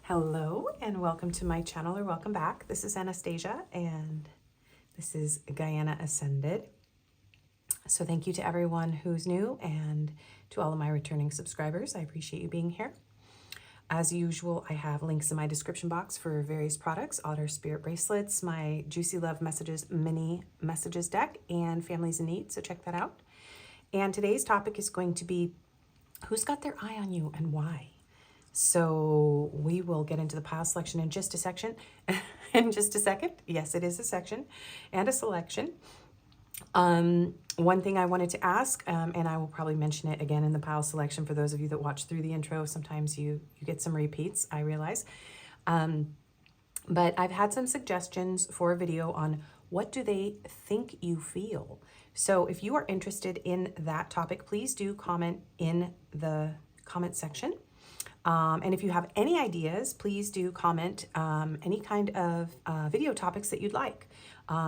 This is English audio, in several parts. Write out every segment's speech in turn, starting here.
Hello and welcome to my channel, or welcome back. This is Anastasia and this is Gaiana.ascended. So thank you to everyone who's new and to all of my returning subscribers. I appreciate you being here. As usual, I have links in my description box for various products, Otter Spirit bracelets, my Juicy Love Messages mini messages deck, and Families in Need, so check that out. And today's topic is going to be who's got their eye on you and why. So we will get into the pile selection in just a second. Yes, it is a section and a selection. One thing I wanted to ask, and I will probably mention it again in the pile selection for those of you that watch through the intro. Sometimes you get some repeats, I realize. But I've had some suggestions for a video on what do they think you feel. So if you are interested in that topic, please do comment in the comment section. And if you have any ideas, please do comment any kind of video topics that you'd like.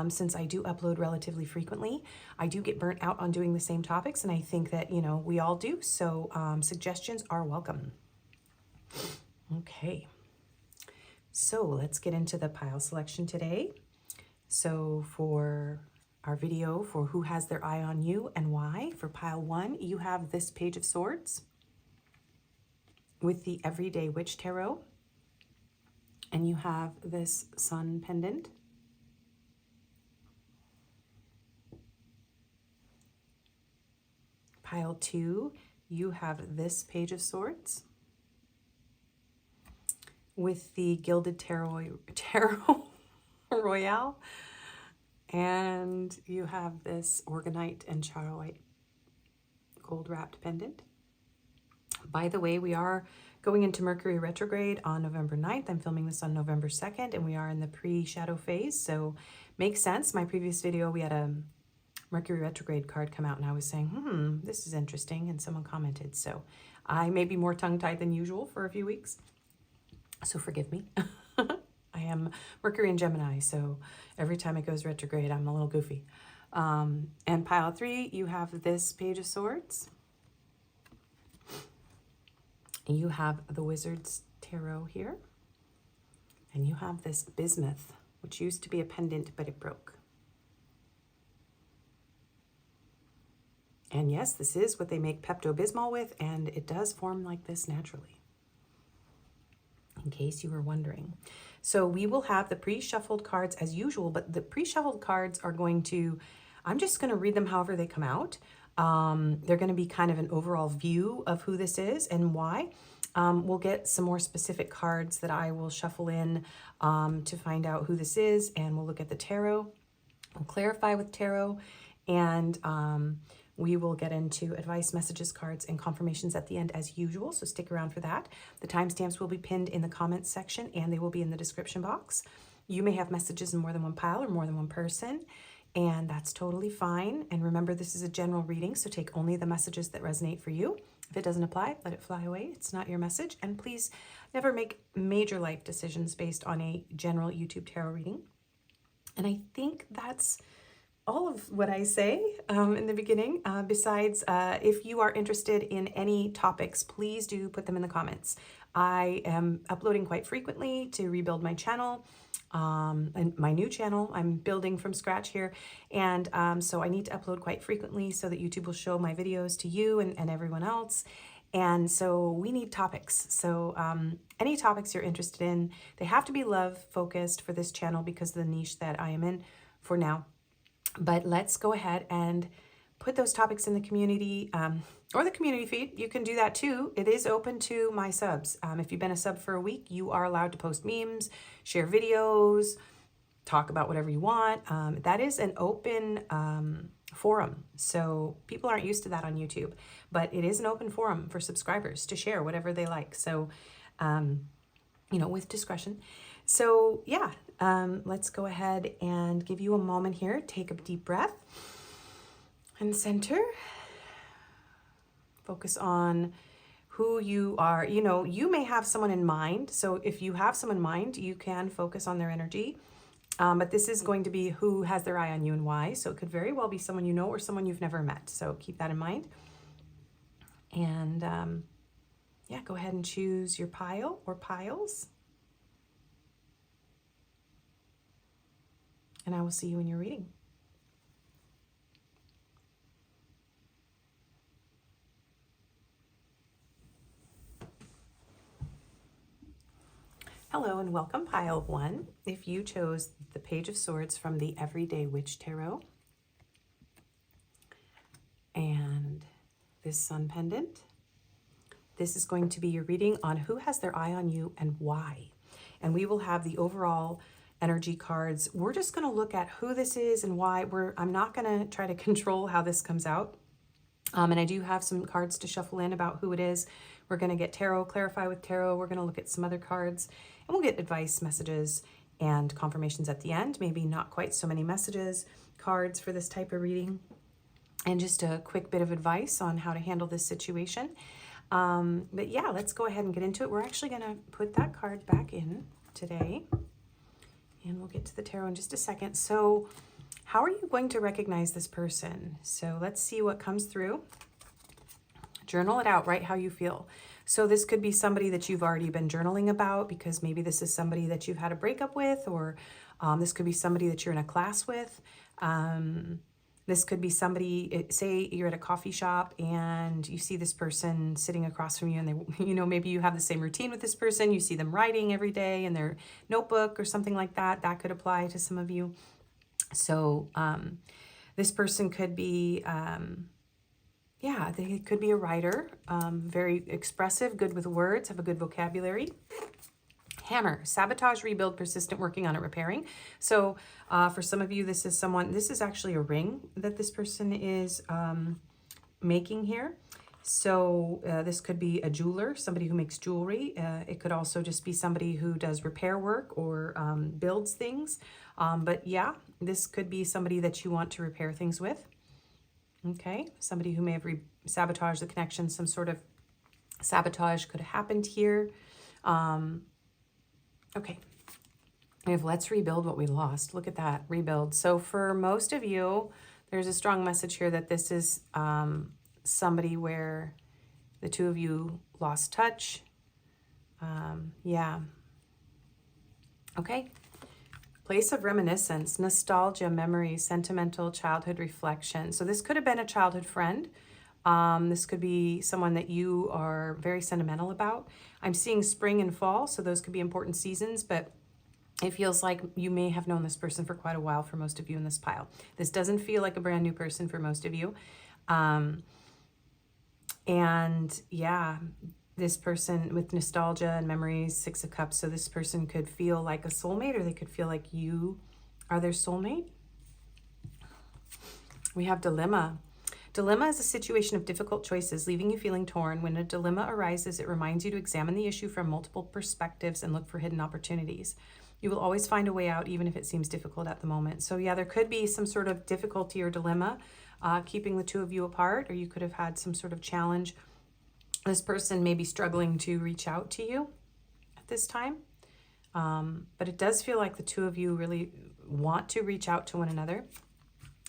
Since I do upload relatively frequently, I do get burnt out on doing the same topics, and I think that, you know, we all do. So suggestions are welcome. Okay, so let's get into the pile selection today. So for our video for who has their eye on you and why, for pile 1, you have this Page of Swords with the Everyday Witch Tarot, and you have this Sun pendant. Pile 2, you have this Page of Swords with the Gilded Tarot Royale, and you have this Orgonite and Charoite gold wrapped pendant. By the way, we are going into Mercury retrograde on November 9th. I'm filming this on November 2nd, and we are in the pre-shadow phase, so makes sense. My previous video, we had a Mercury retrograde card come out, and I was saying, this is interesting, and someone commented. So I may be more tongue-tied than usual for a few weeks, so forgive me. I am Mercury in Gemini, so every time it goes retrograde, I'm a little goofy. And pile 3, you have this Page of Swords. You have the Wizard's Tarot here, and you have this Bismuth, which used to be a pendant, but it broke. And yes, this is what they make Pepto-Bismol with, and it does form like this naturally, in case you were wondering. So we will have the pre-shuffled cards as usual, but the pre-shuffled cards are going to, I'm just going to read them however they come out. They're going to be kind of an overall view of who this is and why. We'll get some more specific cards that I will shuffle in to find out who this is, and we'll look at the tarot. We'll clarify with tarot, and we will get into advice, messages, cards, and confirmations at the end as usual, so stick around for that. The timestamps will be pinned in the comments section, and they will be in the description box. You may have messages in more than one pile or more than one person, and that's totally fine. And remember, this is a general reading, so take only the messages that resonate for you. If it doesn't apply, let it fly away. It's not your message. And please never make major life decisions based on a general YouTube tarot reading. And I think that's all of what I say in the beginning. Besides, if you are interested in any topics, please do put them in the comments. I am uploading quite frequently to rebuild my channel. And my new channel, I'm building from scratch here. And so I need to upload quite frequently so that YouTube will show my videos to you and everyone else. And so we need topics. So any topics you're interested in, they have to be love focused for this channel because of the niche that I am in for now. But let's go ahead and put those topics in the community or the community feed. You can do that too. It is open to my subs. If you've been a sub for a week, you are allowed to post memes, share videos, talk about whatever you want. That is an open forum. So people aren't used to that on YouTube, but it is an open forum for subscribers to share whatever they like. So, you know, with discretion. So yeah, let's go ahead and give you a moment here. Take a deep breath and center. Focus on who you are. You know, you may have someone in mind. So if you have someone in mind, you can focus on their energy. But this is going to be who has their eye on you and why. So it could very well be someone you know or someone you've never met. So keep that in mind. And yeah, go ahead and choose your pile or piles. and I will see you in your reading. Hello and welcome, Pile 1. If you chose the Page of Swords from the Everyday Witch Tarot and this Sun Pendant, this is going to be your reading on who has their eye on you and why. And we will have the overall energy cards. We're just going to look at who this is and why. I'm not going to try to control how this comes out. And I do have some cards to shuffle in about who it is. We're going to get tarot, clarify with tarot. We're going to look at some other cards, and we'll get advice, messages, and confirmations at the end. Maybe not quite so many messages, cards for this type of reading, and just a quick bit of advice on how to handle this situation. But yeah, let's go ahead and get into it. We're actually going to put that card back in today, and we'll get to the tarot in just a second. So how are you going to recognize this person? So let's see what comes through. Journal it out, write how you feel. So this could be somebody that you've already been journaling about, because maybe this is somebody that you've had a breakup with, or this could be somebody that you're in a class with. This could be somebody, say you're at a coffee shop and you see this person sitting across from you, and they, maybe you have the same routine with this person. You see them writing every day in their notebook or something like that. That could apply to some of you. So this person could be, they could be a writer, very expressive, good with words, have a good vocabulary. Hammer, sabotage, rebuild, persistent, working on it, repairing. So for some of you, this is actually a ring that this person is making here. So this could be a jeweler, somebody who makes jewelry. It could also just be somebody who does repair work or builds things. But yeah, this could be somebody that you want to repair things with. Okay, somebody who may have sabotaged the connection. Some sort of sabotage could have happened here. Okay, we have let's rebuild what we lost. Look at that, rebuild. So for most of you, there's a strong message here that this is somebody where the two of you lost touch. Yeah. Okay. Place of reminiscence, nostalgia, memory, sentimental, childhood reflection. So this could have been a childhood friend. This could be someone that you are very sentimental about. I'm seeing spring and fall, so those could be important seasons, but it feels like you may have known this person for quite a while for most of you in this pile. This doesn't feel like a brand new person for most of you. And yeah, this person with nostalgia and memories, Six of Cups. So this person could feel like a soulmate, or they could feel like you are their soulmate. We have dilemma. Dilemma is a situation of difficult choices, leaving you feeling torn. When a dilemma arises, it reminds you to examine the issue from multiple perspectives and look for hidden opportunities. You will always find a way out, even if it seems difficult at the moment. So yeah, there could be some sort of difficulty or dilemma keeping the two of you apart, or you could have had some sort of challenge. This person may be struggling to reach out to you at this time. But it does feel like the two of you really want to reach out to one another.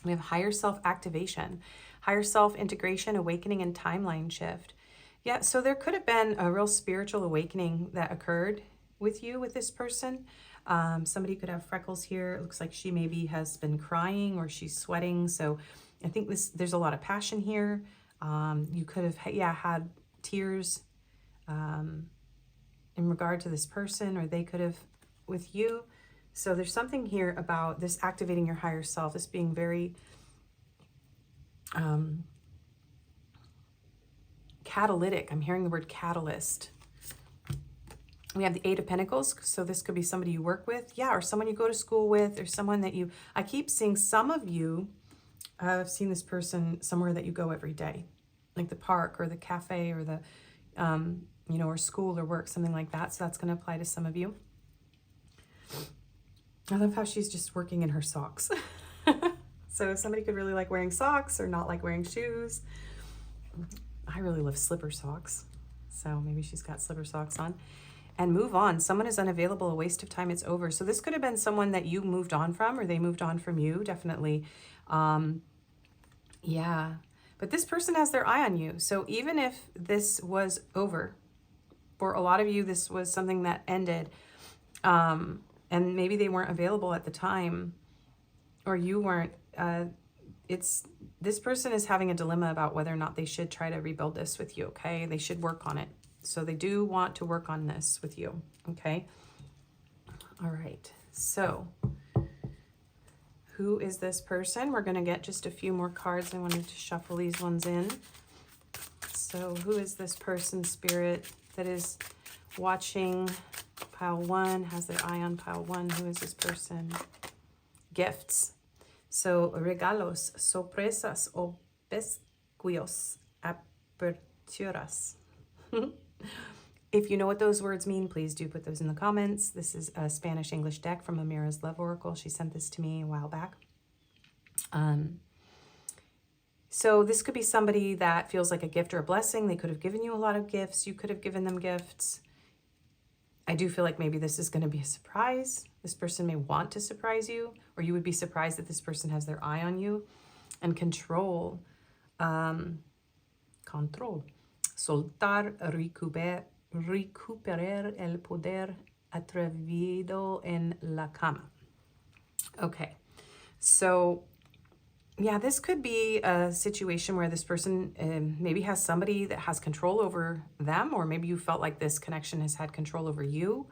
We have higher self-activation, higher self-integration, awakening, and timeline shift. Yeah, so there could have been a real spiritual awakening that occurred with you, with this person. Somebody could have freckles here. It looks like she maybe has been crying or she's sweating. So I think there's a lot of passion here. You could have, had tears in regard to this person, or they could have with you. So there's something here about this activating your higher self, this being very catalytic. I'm hearing the word catalyst. We have the Eight of Pentacles. So this could be somebody you work with, or someone you go to school with, or someone that I keep seeing some of you, I've seen this person somewhere that you go every day, like the park or the cafe or the, or school or work, something like that. So that's going to apply to some of you. I love how she's just working in her socks. So somebody could really like wearing socks or not like wearing shoes. I really love slipper socks. So maybe she's got slipper socks on. And move on. Someone is unavailable, a waste of time, it's over. So this could have been someone that you moved on from, or they moved on from you, definitely. Yeah. But this person has their eye on you. So even if this was over, for a lot of you, this was something that ended, and maybe they weren't available at the time, or you weren't, this person is having a dilemma about whether or not they should try to rebuild this with you, okay? They should work on it. So they do want to work on this with you, okay? All right, so who is this person? We're going to get just a few more cards. I wanted to shuffle these ones in. So who is this person, Spirit, that is watching pile 1, has their eye on pile 1? Who is this person? Gifts. So regalos, sorpresas, obsequios, aperturas. If you know what those words mean, please do put those in the comments. This is a Spanish-English deck from Amira's Love Oracle. She sent this to me a while back. So this could be somebody that feels like a gift or a blessing. They could have given you a lot of gifts. You could have given them gifts. I do feel like maybe this is going to be a surprise. This person may want to surprise you, or you would be surprised that this person has their eye on you. And control. Control. Soltar, recuperar el poder atrevido en la cama. Okay, so yeah, this could be a situation where this person maybe has somebody that has control over them, or maybe you felt like this connection has had control over you.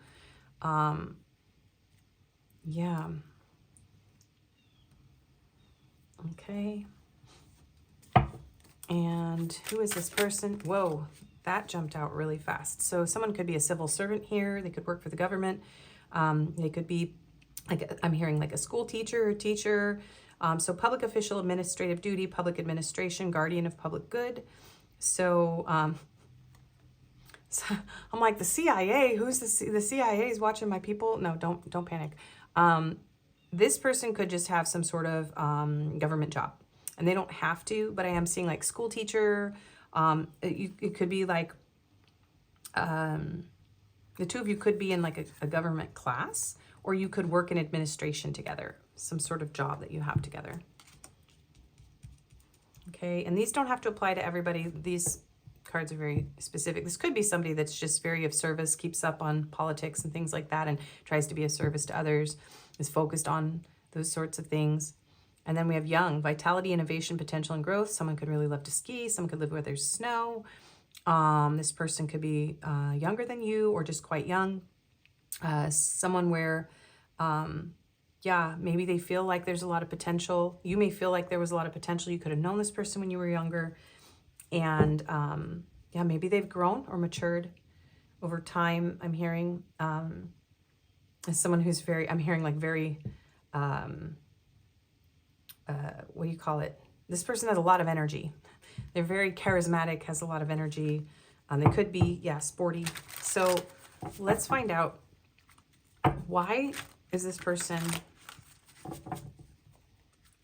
Yeah. Okay. And who is this person? Whoa, that jumped out really fast. So someone could be a civil servant here. They could work for the government. They could be, like, I'm hearing like a school teacher or teacher. So public official, administrative duty, public administration, guardian of public good. So, so I'm like, the CIA, who's the CIA is watching my people? No, don't panic. This person could just have some sort of government job. And they don't have to, but I am seeing like school teacher. It could be like, the two of you could be in like a government class, or you could work in administration together, some sort of job that you have together. Okay, and these don't have to apply to everybody. These cards are very specific. This could be somebody that's just very of service, keeps up on politics and things like that, and tries to be a service to others, is focused on those sorts of things. And then we have young, vitality, innovation, potential, and growth. Someone could really love to ski. Someone could live where there's snow. This person could be younger than you, or just quite young. Someone where, yeah, maybe they feel like there's a lot of potential. You may feel like there was a lot of potential. You could have known this person when you were younger. And yeah, maybe they've grown or matured over time. I'm hearing, as someone who's very, I'm hearing like very, what do you call it? This person has a lot of energy. They're very charismatic, has a lot of energy. They could be, yeah, sporty. So let's find out, why is this person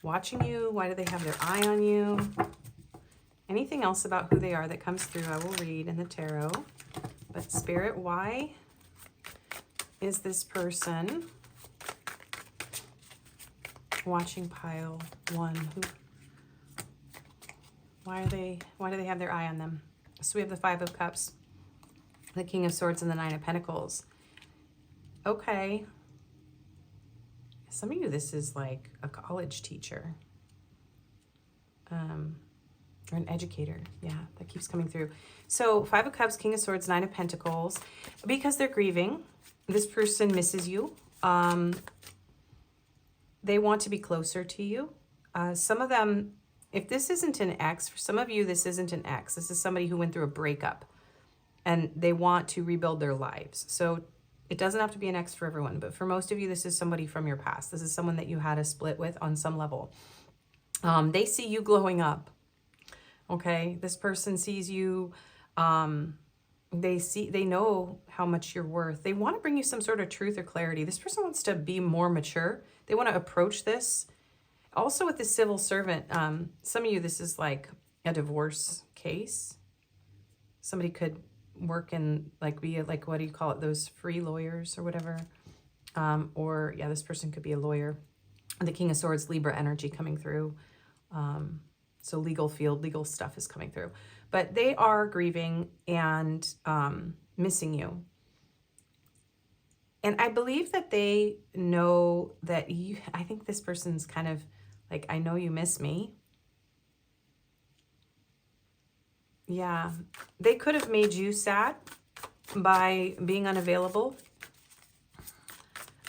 watching you? Why do they have their eye on you? Anything else about who they are that comes through, I will read in the tarot. But Spirit, why is this person watching pile 1? Why do they have their eye on them? So we have the 5 of Cups, the King of Swords, and the 9 of Pentacles. Okay. Some of you, this is like a college teacher. Or an educator. Yeah, that keeps coming through. So 5 of Cups, King of Swords, 9 of Pentacles. Because they're grieving, this person misses you. They want to be closer to you. Some of them, if this isn't an ex, for some of you, this isn't an ex. This is somebody who went through a breakup and they want to rebuild their lives. So it doesn't have to be an ex for everyone, but for most of you, this is somebody from your past. This is someone that you had a split with on some level. They see you glowing up. Okay, this person sees you. They know how much you're worth. They want to bring you some sort of truth or clarity. This person wants to be more mature. They want to approach this. Also with the civil servant, some of you, this is like a divorce case. Somebody could work in, like, be like, what do you call it? Those free lawyers or whatever. Or yeah, this person could be a lawyer. The King of Swords, Libra energy coming through. So legal field, legal stuff is coming through. But they are grieving and missing you. And I believe that they know that you, I think this person's kind of like, I know you miss me. Yeah, they could have made you sad by being unavailable.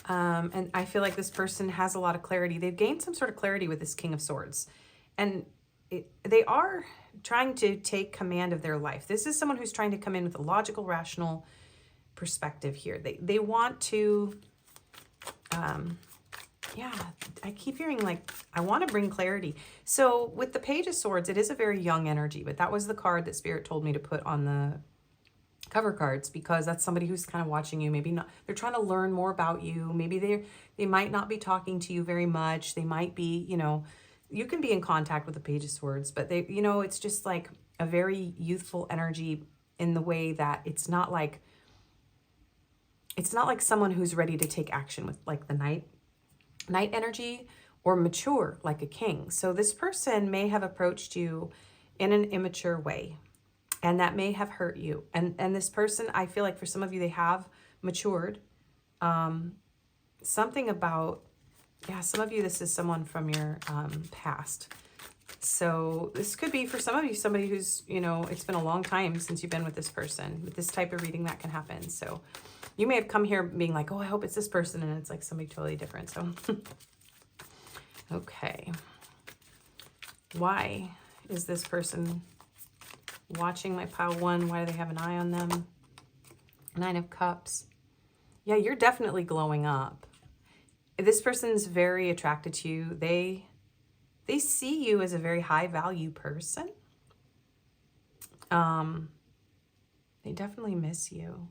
And I feel like this person has a lot of clarity. They've gained some sort of clarity with this King of Swords. And they are trying to take command of their life. This is someone who's trying to come in with a logical, rational perspective here. They want to, yeah, I keep hearing like, I want to bring clarity. So with the Page of Swords, it is a very young energy, but that was the card that Spirit told me to put on the cover cards, because that's somebody who's kind of watching you. Maybe not, they're trying to learn more about you. Maybe they might not be talking to you very much. They might be, you know, you can be in contact with the Page of Swords, but they, you know, it's just like a very youthful energy in the way that it's not like someone who's ready to take action with like the Knight energy, or mature like a king. So this person may have approached you in an immature way, and that may have hurt you. And this person, I feel like for some of you, they have matured. Something about, yeah, some of you, this is someone from your past. So this could be for some of you, somebody who's, you know, it's been a long time since you've been with this person. With this type of reading, that can happen. So you may have come here being like, oh, I hope it's this person, and it's like somebody totally different. So, okay. Why is this person watching my pile 1? Why do they have an eye on them? 9 of Cups. Yeah, you're definitely glowing up. This person's very attracted to you. They see you as a very high value person. They definitely miss you.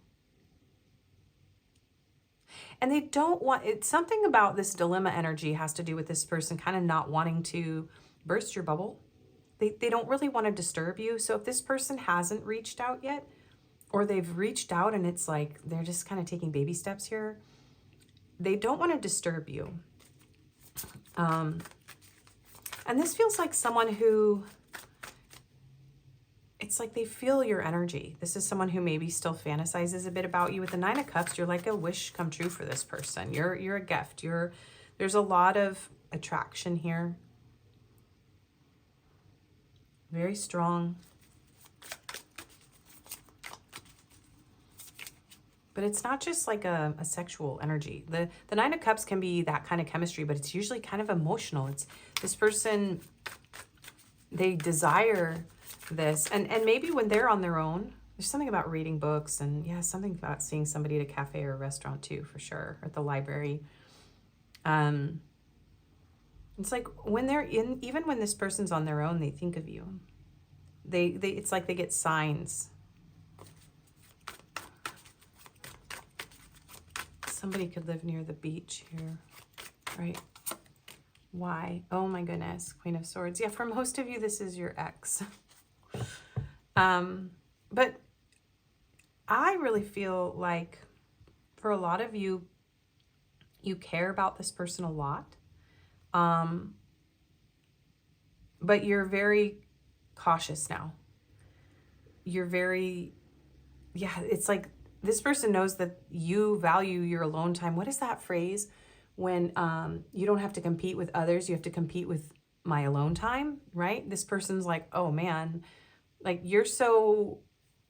And they don't want, it's something about this dilemma energy has to do with this person kind of not wanting to burst your bubble. They don't really want to disturb you. So if this person hasn't reached out yet, or they've reached out and it's like they're just kind of taking baby steps here, they don't want to disturb you. And this feels like someone who, it's like they feel your energy. This is someone who maybe still fantasizes a bit about you. With the 9 of Cups, you're like a wish come true for this person. You're a gift. There's a lot of attraction here. Very strong. But it's not just like a sexual energy. The 9 of Cups can be that kind of chemistry, but it's usually kind of emotional. It's this person, they desire this. And maybe when they're on their own, there's something about reading books, and yeah, something about seeing somebody at a cafe or a restaurant too, for sure, or at the library. It's like when they're in, even when this person's on their own, they think of you. It's like they get signs. Somebody could live near the beach here, right? Why? Oh my goodness, Queen of Swords. Yeah, for most of you, this is your ex. But I really feel like for a lot of you, you care about this person a lot. But you're very cautious now. You're very, yeah, it's like this person knows that you value your alone time. What is that phrase? When you don't have to compete with others, you have to compete with my alone time, right? This person's like, oh man, like you're so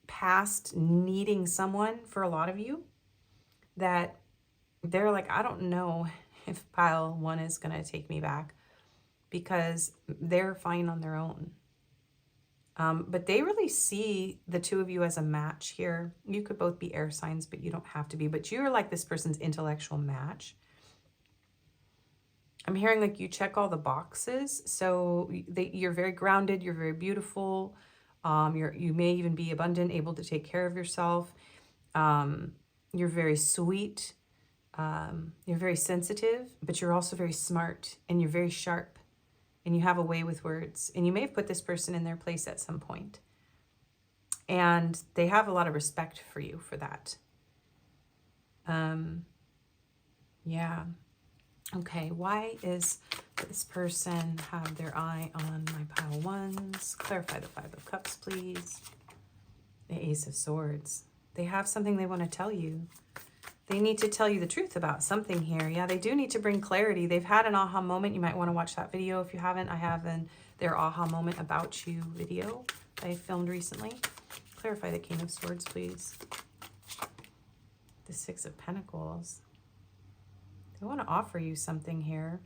past needing someone for a lot of you that they're like, I don't know if pile 1 is going to take me back, because they're fine on their own. But they really see the two of you as a match here. You could both be air signs, but you don't have to be. But you're like this person's intellectual match. I'm hearing like you check all the boxes. So you're very grounded. You're very beautiful. You may even be abundant, able to take care of yourself. You're very sweet. You're very sensitive, but you're also very smart, and you're very sharp. And you have a way with words, and you may have put this person in their place at some point. And they have a lot of respect for you for that. Yeah. Okay, why is this person have their eye on my pile 1s? Clarify the 5 of Cups, please. The Ace of Swords. They have something they want to tell you. They need to tell you the truth about something here. Yeah, they do need to bring clarity. They've had an aha moment. You might want to watch that video if you haven't. I have their aha moment about you video that I filmed recently. Clarify the King of Swords, please. The Six of Pentacles. They want to offer you something here.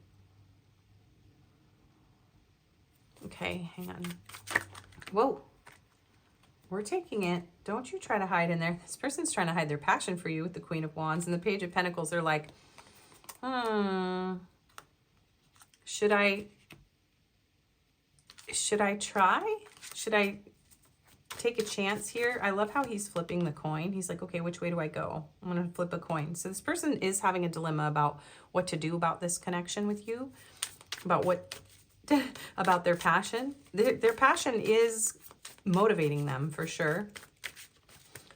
Okay, hang on. Whoa. We're taking it. Don't you try to hide in there. This person's trying to hide their passion for you with the Queen of Wands and the Page of Pentacles. They're like, should I try? Should I take a chance here? I love how he's flipping the coin. He's like, okay, which way do I go? I'm going to flip a coin. So this person is having a dilemma about what to do about this connection with you, about what, about their passion. Their passion is motivating them for sure.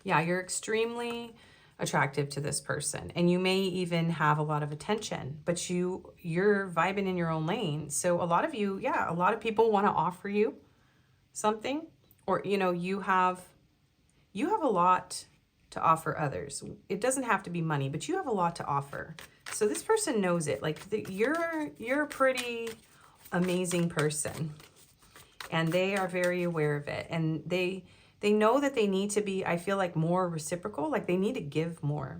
Yeah, you're extremely attractive to this person, and you may even have a lot of attention, but you're vibing in your own lane. So a lot of you, yeah, a lot of people want to offer you something, or you have a lot to offer others. It doesn't have to be money, but you have a lot to offer. So this person knows it. Like you're a pretty amazing person, and they are very aware of it, and they know that they need to be, I feel like, more reciprocal. Like they need to give more,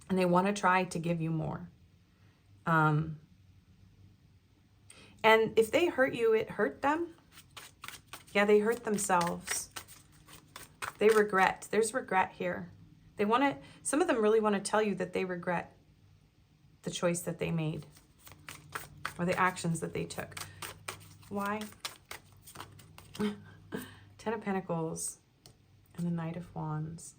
and they want to try to give you more. And if they hurt you, it hurt them. Yeah, they hurt themselves. They regret. There's regret here. They want to, some of them really want to tell you that they regret the choice that they made or the actions that they took. Why? 10 of Pentacles and the Knight of Wands.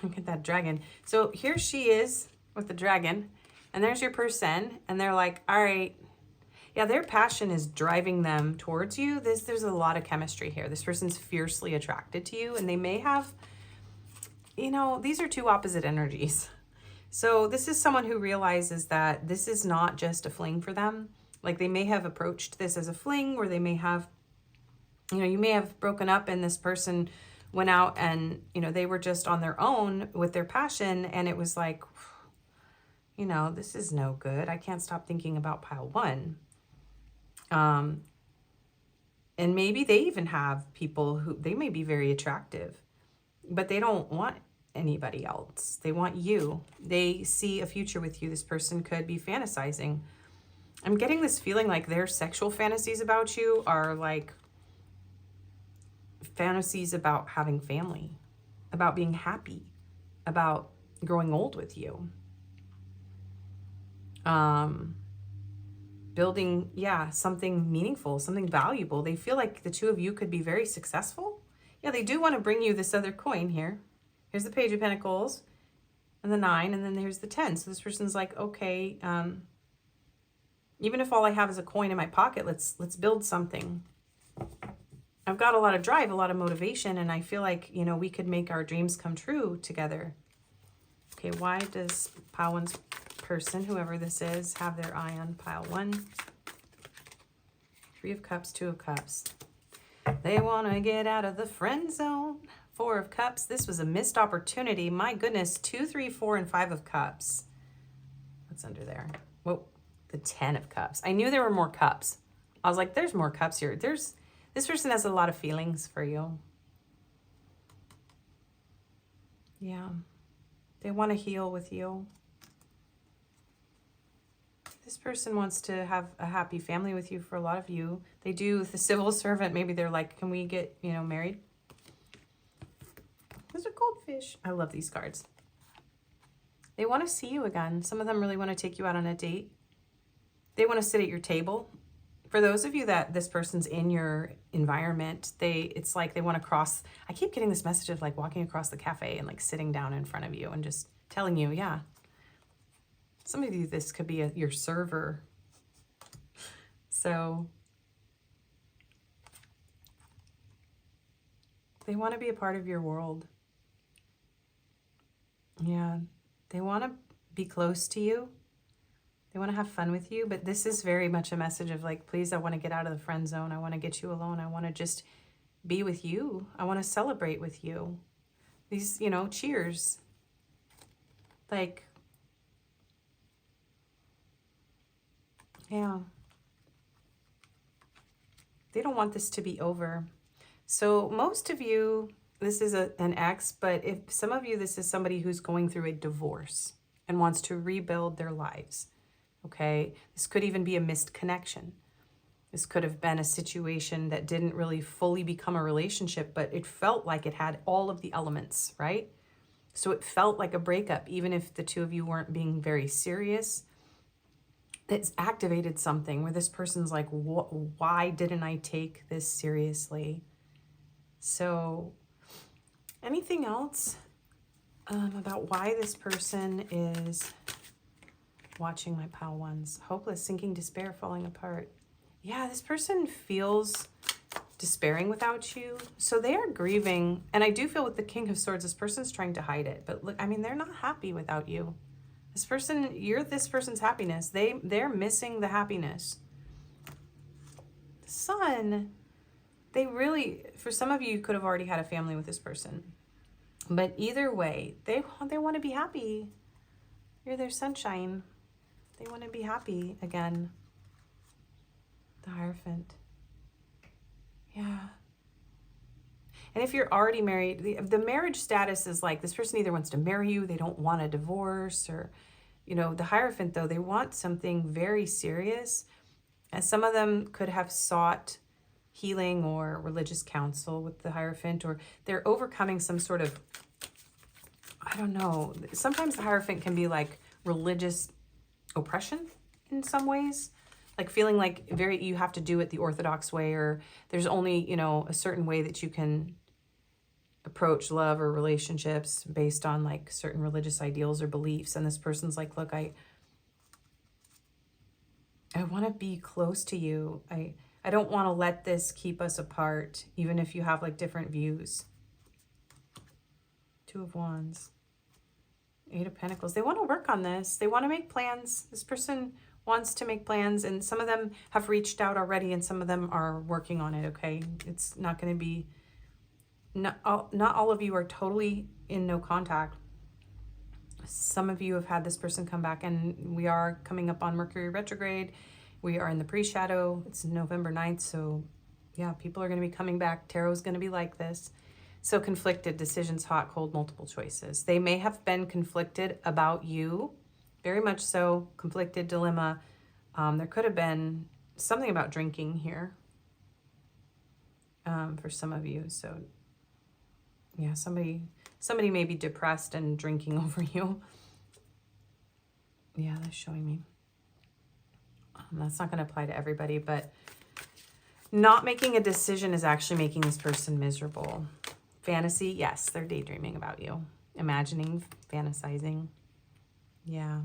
Look at that dragon. So here she is with the dragon, and there's your person, and they're like, all right. Yeah, their passion is driving them towards you. There's a lot of chemistry here. This person's fiercely attracted to you, and they may have, these are two opposite energies. So this is someone who realizes that this is not just a fling for them. Like they may have approached this as a fling, or they may have, you may have broken up and this person went out and, they were just on their own with their passion. And it was like, this is no good. I can't stop thinking about pile one. And maybe they even have people who, they may be very attractive, but they don't want anybody else. They want you. They see a future with you. This person could be fantasizing. I'm getting this feeling like their sexual fantasies about you are like fantasies about having family, about being happy, about growing old with you. Building, something meaningful, something valuable. They feel like the two of you could be very successful. Yeah, they do want to bring you this other coin here. Here's the Page of Pentacles and the 9, and then there's the 10. So this person's like, okay, even if all I have is a coin in my pocket, let's build something. I've got a lot of drive, a lot of motivation, and I feel like, we could make our dreams come true together. Okay, why does pile one's person, whoever this is, have their eye on pile 1? 3 of Cups, 2 of Cups. They want to get out of the friend zone. 4 of Cups. This was a missed opportunity. My goodness. 2, 3, 4, and 5 of Cups. What's under there? Whoa. The 10 of Cups. I knew there were more cups. I was like, there's more cups here. This person has a lot of feelings for you. Yeah. They want to heal with you. This person wants to have a happy family with you. For a lot of you, they do. With the civil servant, maybe they're like, can we get, married? There's a goldfish. I love these cards. They want to see you again. Some of them really want to take you out on a date. They want to sit at your table. For those of you that this person's in your environment, it's like they want to cross. I keep getting this message of like walking across the cafe and like sitting down in front of you and just telling you, yeah. Some of you, this could be your server. So they want to be a part of your world. Yeah, they want to be close to you. They want to have fun with you, but this is very much a message of like, please, I want to get out of the friend zone. I want to get you alone. I want to just be with you. I want to celebrate with you. These, you know, cheers. Like, yeah. They don't want this to be over. So most of you, this is an ex, but if some of you, this is somebody who's going through a divorce and wants to rebuild their lives. Okay. This could even be a missed connection. This could have been a situation that didn't really fully become a relationship, but it felt like it had all of the elements, right? So it felt like a breakup, even if the two of you weren't being very serious. It's activated something where this person's like, why didn't I take this seriously? So anything else about why this person is watching my pile ones? Hopeless, sinking, despair, falling apart. Yeah, this person feels despairing without you. So they are grieving. And I do feel with the King of Swords, this person's trying to hide it. But look, I mean, they're not happy without you. This person, you're this person's happiness. They're missing the happiness. The Sun, they really, for some of you, you could have already had a family with this person. But either way, they want to be happy. You're their sunshine. They want to be happy again. The Hierophant. Yeah. And if you're already married, the marriage status is like this person either wants to marry you, they don't want a divorce, or, you know, the Hierophant, though, they want something very serious. And some of them could have sought healing or religious counsel with the Hierophant, or they're overcoming some sort of, I don't know. Sometimes the Hierophant can be like religious oppression in some ways. Like feeling like you have to do it the orthodox way, or there's only, you know, a certain way that you can approach love or relationships based on like certain religious ideals or beliefs. And this person's like, look, I want to be close to you. I don't want to let this keep us apart, even if you have like different views. Two of Wands. Eight of Pentacles. They want to work on this. They want to make plans. This person wants to make plans, and some of them have reached out already and some of them are working on it, okay? It's not going to be, not all of you are totally in no contact. Some of you have had this person come back, and we are coming up on Mercury retrograde. We are in the pre-shadow. It's November 9th, so yeah, people are going to be coming back. Tarot is going to be like this. So conflicted, decisions, hot, cold, multiple choices. They may have been conflicted about you. Very much so, conflicted, dilemma. There could have been something about drinking here for some of you. So, yeah, somebody may be depressed and drinking over you. Yeah, that's showing me. That's not going to apply to everybody, but not making a decision is actually making this person miserable. Fantasy, yes, they're daydreaming about you. Imagining, fantasizing. Yeah.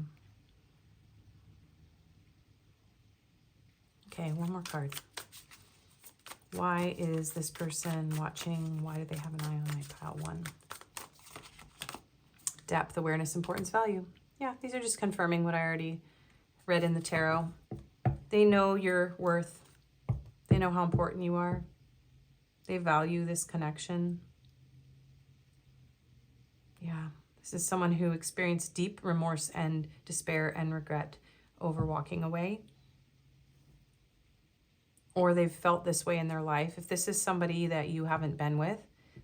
Okay, one more card. Why is this person watching? Why do they have an eye on my pile one? Depth, awareness, importance, value. Yeah, these are just confirming what I already read in the tarot. They know your worth. They know how important you are. They value this connection. Yeah. This is someone who experienced deep remorse and despair and regret over walking away. Or they've felt this way in their life. If this is somebody that you haven't been with,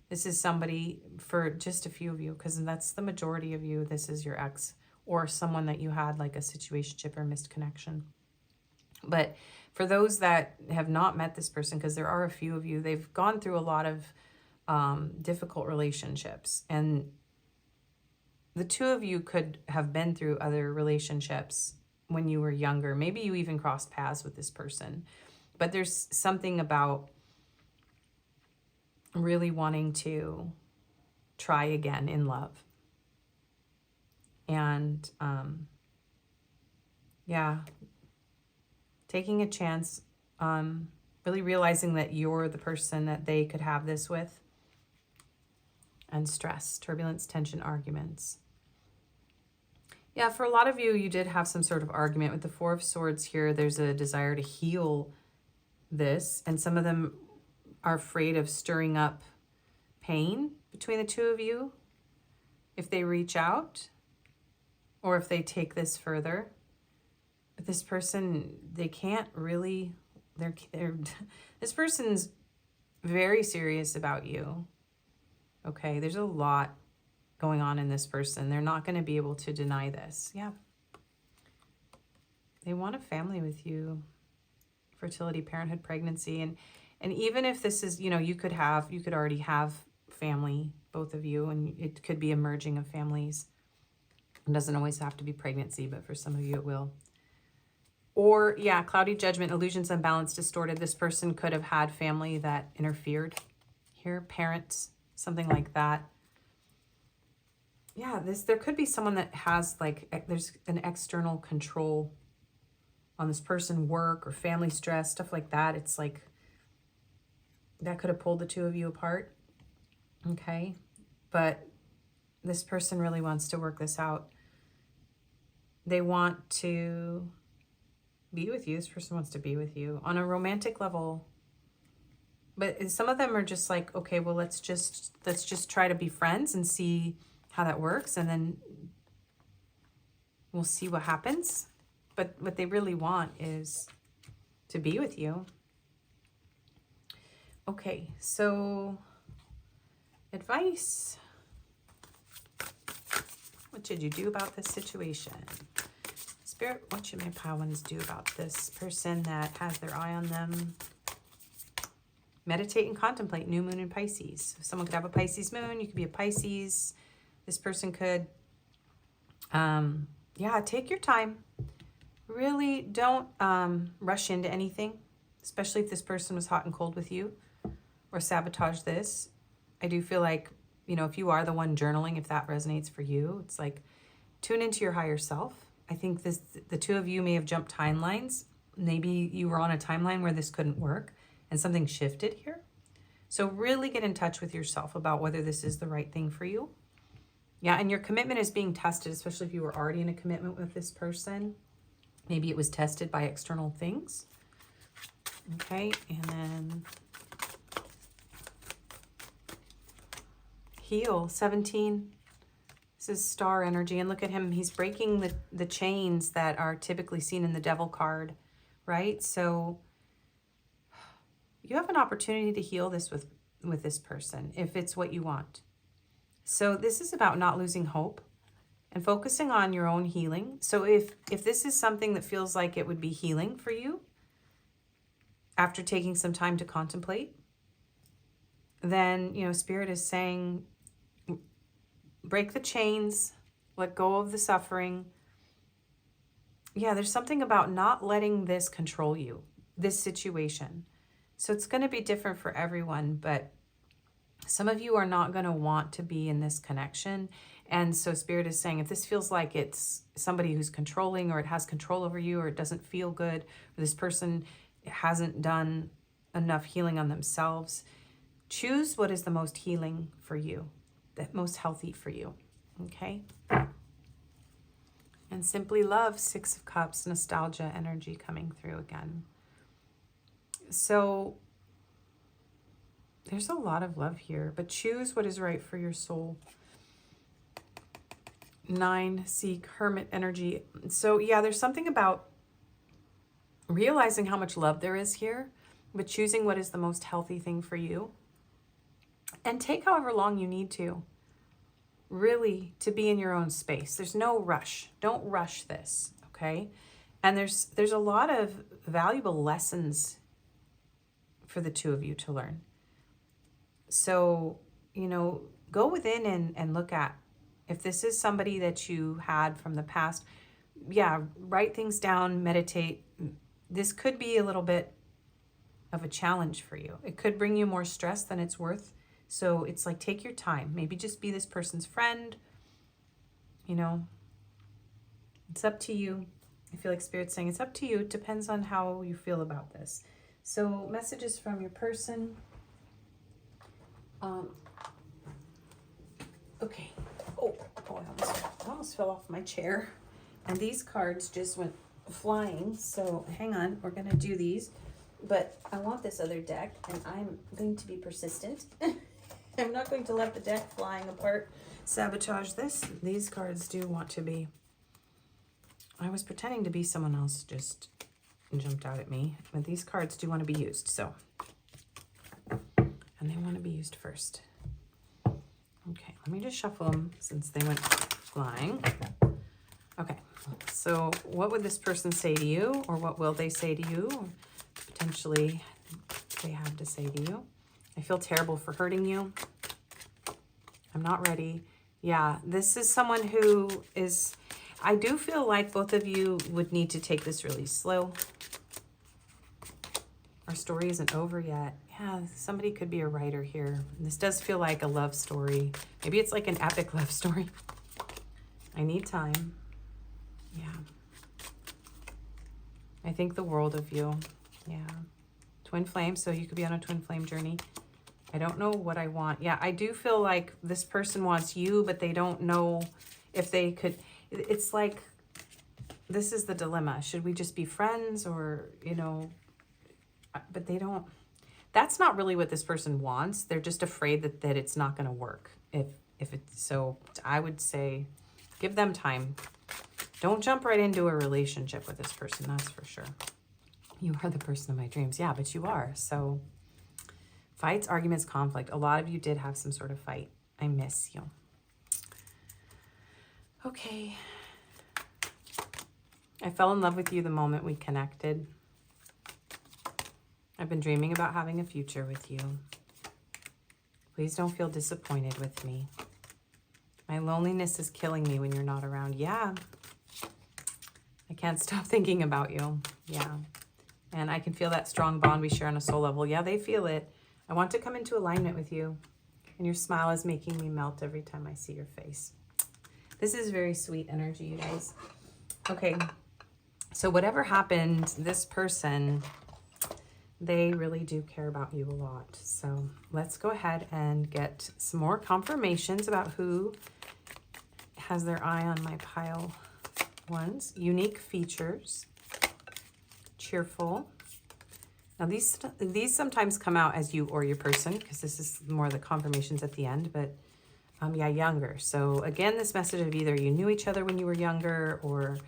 this is somebody, for just a few of you, because that's the majority of you, this is your ex or someone that you had like a situationship or missed connection. But for those that have not met this person, because there are a few of you, they've gone through a lot of difficult relationships, and the two of you could have been through other relationships when you were younger. Maybe you even crossed paths with this person. But there's something about really wanting to try again in love. And yeah, taking a chance, really realizing that you're the person that they could have this with. And stress, turbulence, tension, arguments. Yeah, for a lot of you, you did have some sort of argument. With the Four of Swords here, there's a desire to heal this. And some of them are afraid of stirring up pain between the two of you if they reach out or if they take this further. But this person, they can't really, this person's very serious about you. Okay, there's a lot going on in this person. They're not going to be able to deny this. Yeah. They want a family with you. Fertility, parenthood, pregnancy. And even if this is, you know, you could already have family, both of you, and it could be a merging of families. It doesn't always have to be pregnancy, but for some of you it will. Or, yeah, cloudy judgment, illusions, unbalanced, distorted. This person could have had family that interfered here, parents, something like that. Yeah, there could be someone that has, like, there's an external control on this person, work or family stress, stuff like that. It's like that could have pulled the two of you apart. Okay. But this person really wants to work this out. They want to be with you. This person wants to be with you on a romantic level. But some of them are just like, okay, well, let's just try to be friends and see how that works. And then we'll see what happens. But what they really want is to be with you. Okay, so advice. What should you do about this situation? Spirit, what should my Powans do about this person that has their eye on them? Meditate and contemplate. New moon in Pisces. Someone could have a Pisces moon. You could be a Pisces. This person could, yeah, take your time. Really don't rush into anything, especially if this person was hot and cold with you or sabotage this. I do feel like, you know, if you are the one journaling, if that resonates for you, it's like tune into your higher self. I think the two of you may have jumped timelines. Maybe you were on a timeline where this couldn't work and something shifted here. So really get in touch with yourself about whether this is the right thing for you. Yeah, and your commitment is being tested, especially if you were already in a commitment with this person. Maybe it was tested by external things. Okay, and then heal, 17. This is star energy, and look at him. He's breaking the chains that are typically seen in the devil card, right? So you have an opportunity to heal this with this person if it's what you want. So this is about not losing hope and focusing on your own healing. So if this is something that feels like it would be healing for you after taking some time to contemplate, then, you know, Spirit is saying, break the chains, let go of the suffering. Yeah, there's something about not letting this control you, this situation. So it's going to be different for everyone, but some of you are not going to want to be in this connection. And so Spirit is saying, if this feels like it's somebody who's controlling, or it has control over you, or it doesn't feel good, or this person hasn't done enough healing on themselves, choose what is the most healing for you, the most healthy for you. Okay? And simply love, 6 of Cups, nostalgia energy coming through again. So there's a lot of love here, but choose what is right for your soul. 9, seek, hermit energy. So yeah, there's something about realizing how much love there is here, but choosing what is the most healthy thing for you. And take however long you need to, really, to be in your own space. There's no rush. Don't rush this, okay? And there's a lot of valuable lessons for the two of you to learn. So, you know, go within and look at, if this is somebody that you had from the past, yeah, write things down, meditate. This could be a little bit of a challenge for you. It could bring you more stress than it's worth. So it's like, take your time. Maybe just be this person's friend. You know, it's up to you. I feel like Spirit's saying it's up to you. It depends on how you feel about this. So messages from your person. Okay. Oh, I almost fell off my chair. And these cards just went flying. So hang on. We're going to do these. But I want this other deck, and I'm going to be persistent. I'm not going to let the deck flying apart sabotage this. These cards do want to be... I was pretending to be someone else, just jumped out at me. But these cards do want to be used, so... And they want to be used first. Okay, let me just shuffle them since they went flying. Okay, so what would this person say to you, or what will they say to you, or potentially they have to say to you? I feel terrible for hurting you. I'm not ready. Yeah, this is someone who is... I do feel like both of you would need to take this really slow. Our story isn't over yet. Yeah, somebody could be a writer here. This does feel like a love story. Maybe it's like an epic love story. I need time. Yeah. I think the world of you. Yeah. Twin flame, so you could be on a twin flame journey. I don't know what I want. Yeah, I do feel like this person wants you, but they don't know if they could... It's like, this is the dilemma. Should we just be friends, or, you know... But they don't... That's not really what this person wants. They're just afraid that it's not going to work. If it's... So I would say, give them time. Don't jump right into a relationship with this person, that's for sure. You are the person of my dreams. Yeah, but you are. So fights, arguments, conflict. A lot of you did have some sort of fight. I miss you. Okay. I fell in love with you the moment we connected. I've been dreaming about having a future with you. Please don't feel disappointed with me. My loneliness is killing me when you're not around. Yeah. I can't stop thinking about you. Yeah. And I can feel that strong bond we share on a soul level. Yeah, they feel it. I want to come into alignment with you. And your smile is making me melt every time I see your face. This is very sweet energy, you guys. Okay. So whatever happened, this person... They really do care about you a lot. So let's go ahead and get some more confirmations about who has their eye on my pile ones. Unique features. Cheerful. Now these sometimes come out as you or your person, because this is more the confirmations at the end, but yeah, younger. So again, this message of either you knew each other when you were younger, or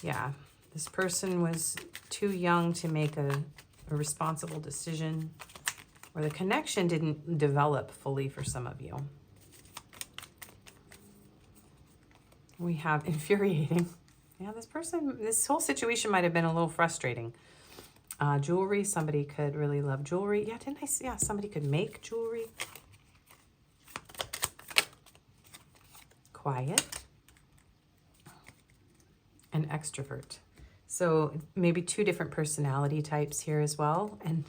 yeah, this person was too young to make a responsible decision, or the connection didn't develop fully for some of you. We have infuriating. Yeah, this whole situation might have been a little frustrating. Jewelry, somebody could really love jewelry. Yeah, didn't I see? Yeah, somebody could make jewelry. Quiet. And extrovert. So maybe two different personality types here as well. And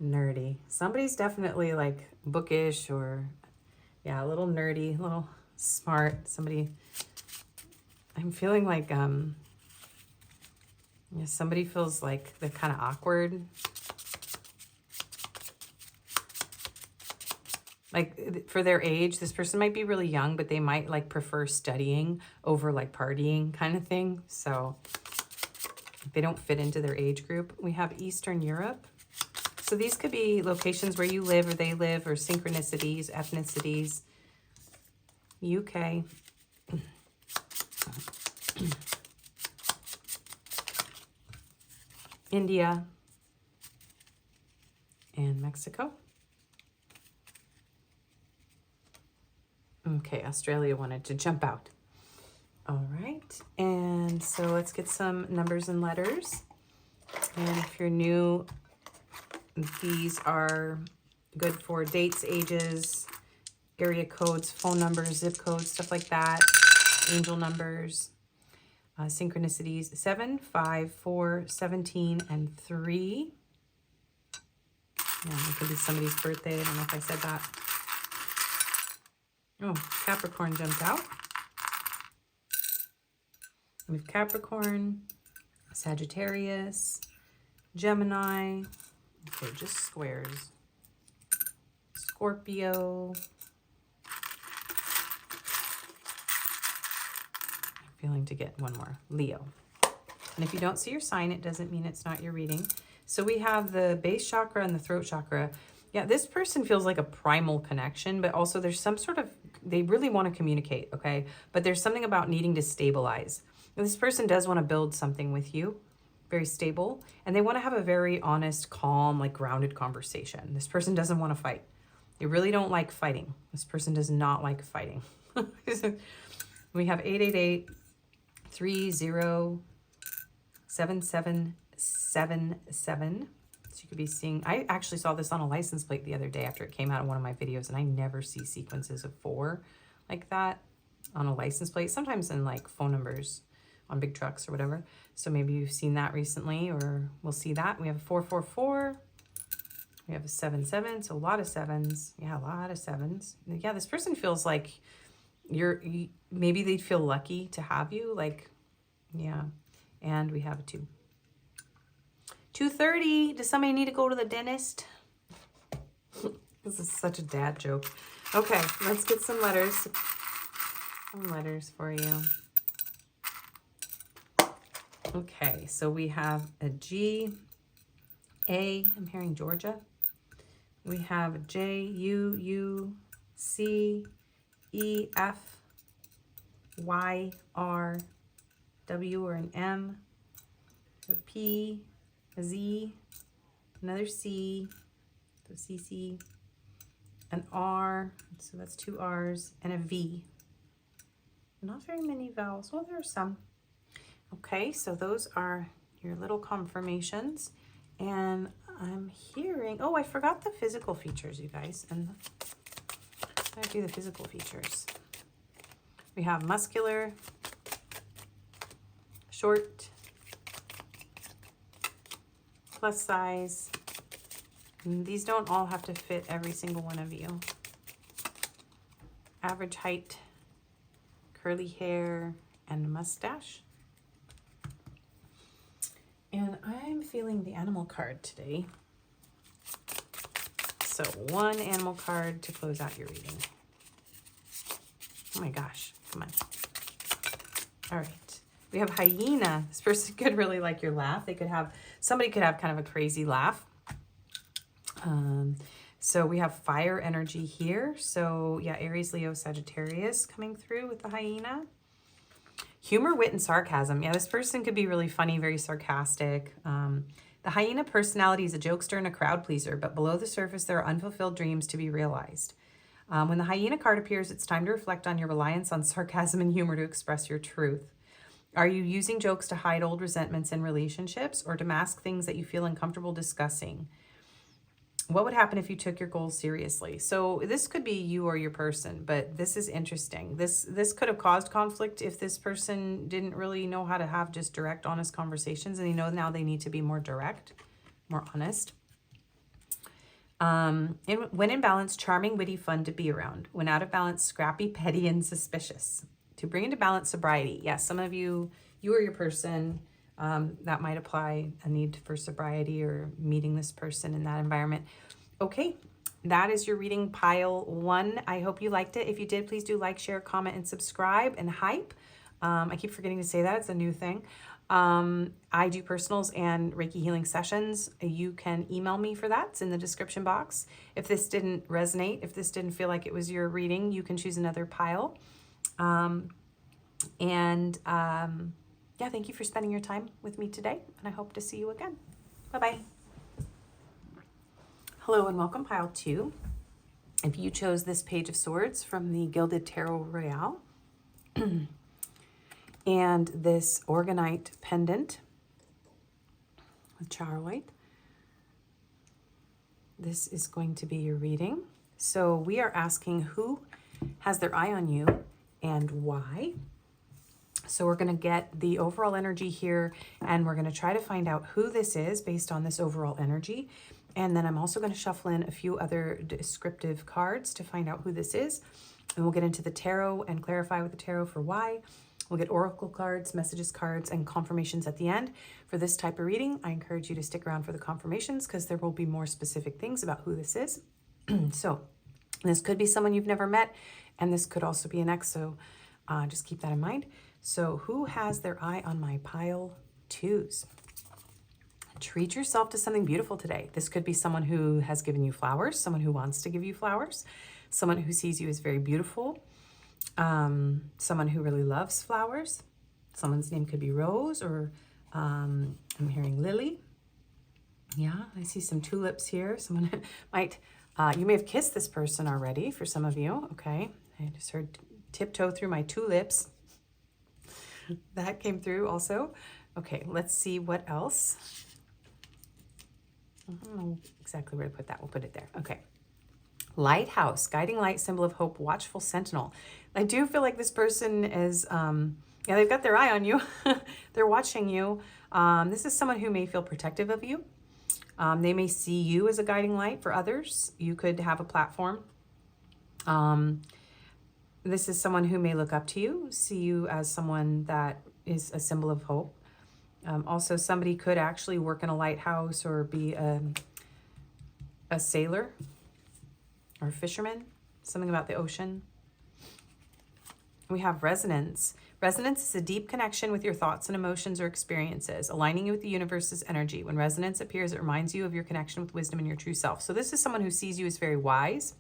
nerdy. Somebody's definitely like bookish, or yeah, a little nerdy, a little smart. Somebody, I'm feeling like yeah, somebody feels like they're kind of awkward. Like for their age, this person might be really young, but they might like prefer studying over like partying kind of thing. So they don't fit into their age group. We have Eastern Europe. So these could be locations where you live or they live, or synchronicities, ethnicities. UK. India. And Mexico. Okay, Australia wanted to jump out. All right, and so let's get some numbers and letters. And if you're new, these are good for dates, ages, area codes, phone numbers, zip codes, stuff like that, angel numbers, synchronicities, 7, 5, 4, 17, and 3. Yeah, it could be somebody's birthday. I don't know if I said that. Oh, Capricorn jumped out. We have Capricorn, Sagittarius, Gemini. Okay, just squares. Scorpio. I'm feeling to get one more. Leo. And if you don't see your sign, it doesn't mean it's not your reading. So we have the base chakra and the throat chakra. Yeah, this person feels like a primal connection, but also there's some sort of, they really want to communicate, okay? But there's something about needing to stabilize. And this person does want to build something with you, very stable, and they want to have a very honest, calm, like grounded conversation. This person doesn't want to fight. They really don't like fighting. This person does not like fighting. We have 888-30-7777. So you could be seeing, I actually saw this on a license plate the other day after it came out in one of my videos, and I never see sequences of 4 like that on a license plate, sometimes in like phone numbers on big trucks or whatever. So maybe you've seen that recently, or we'll see that. We have a 444. We have a 77, so a lot of 7s. Yeah, a lot of 7s. Yeah, this person feels like maybe they'd feel lucky to have you, like, yeah. And we have a 2. 2:30. Does somebody need to go to the dentist? This is such a dad joke. Okay, let's get some letters. Some letters for you. Okay, so we have a G, A, I'm hearing Georgia. We have J, U, U, C, E, F, Y, R, W or an M, a P, a Z, another C, so CC, an R, so that's 2 R's, and a V. Not very many vowels. Well, there are some. Okay, so those are your little confirmations. And I'm hearing, oh, I forgot the physical features, you guys. And I do the physical features. We have muscular, short, plus size. And these don't all have to fit every single one of you. Average height, curly hair, and mustache. And I'm feeling the animal card today. So 1 animal card to close out your reading. Oh my gosh, come on. All right, we have hyena. This person could really like your laugh. Somebody could have kind of a crazy laugh. So we have fire energy here. So yeah, Aries, Leo, Sagittarius coming through with the hyena. Humor, wit, and sarcasm. Yeah, this person could be really funny, very sarcastic. The hyena personality is a jokester and a crowd pleaser, but below the surface, there are unfulfilled dreams to be realized. When the hyena card appears, it's time to reflect on your reliance on sarcasm and humor to express your truth. Are you using jokes to hide old resentments in relationships or to mask things that you feel uncomfortable discussing? What would happen if you took your goals seriously? So this could be you or your person, but this is interesting. This could have caused conflict if this person didn't really know how to have just direct, honest conversations, and now they need to be more direct, more honest. When in balance, charming, witty, fun to be around. When out of balance, scrappy, petty, and suspicious. To bring into balance, sobriety. Yes, some of you or your person, that might apply a need for sobriety or meeting this person in that environment. Okay, that is your reading pile 1. I hope you liked it. If you did, please do like, share, comment, and subscribe and hype. I keep forgetting to say that. It's a new thing. I do personals and Reiki healing sessions. You can email me for that. It's in the description box. If this didn't resonate, if this didn't feel like it was your reading, you can choose another pile. Yeah, thank you for spending your time with me today, and I hope to see you again. Bye-bye. Hello and welcome, pile 2. If you chose this Page of Swords from the Gilded Tarot Royale and this Orgonite pendant with charolite, this is going to be your reading. So we are asking who has their eye on you and why. So we're going to get the overall energy here, and we're going to try to find out who this is based on this overall energy. And then I'm also going to shuffle in a few other descriptive cards to find out who this is. And we'll get into the tarot and clarify with the tarot for why. We'll get oracle cards, messages cards, and confirmations at the end. For this type of reading, I encourage you to stick around for the confirmations because there will be more specific things about who this is. So this could be someone you've never met, and this could also be an ex, so just keep that in mind. So who has their eye on my pile 2s? Treat yourself to something beautiful today. This could be someone who has given you flowers, someone who wants to give you flowers, someone who sees you as very beautiful, someone who really loves flowers. Someone's name could be Rose, or I'm hearing Lily. Yeah, I see some tulips here. Someone might, you may have kissed this person already for some of you. Okay, I just heard tiptoe through my tulips. That came through also. Okay, let's see what else. I don't know exactly where to put that. We'll put it there. Okay. Lighthouse, guiding light, symbol of hope, watchful sentinel. I do feel like this person is, yeah, they've got their eye on you. They're watching you. This is someone who may feel protective of you. They may see you as a guiding light for others. You could have a platform. This is someone who may look up to you, see you as someone that is a symbol of hope. Also, somebody could actually work in a lighthouse or be a sailor or a fisherman, something about the ocean. We have resonance. Resonance is a deep connection with your thoughts and emotions or experiences, aligning you with the universe's energy. When resonance appears, it reminds you of your connection with wisdom and your true self. So this is someone who sees you as very wise.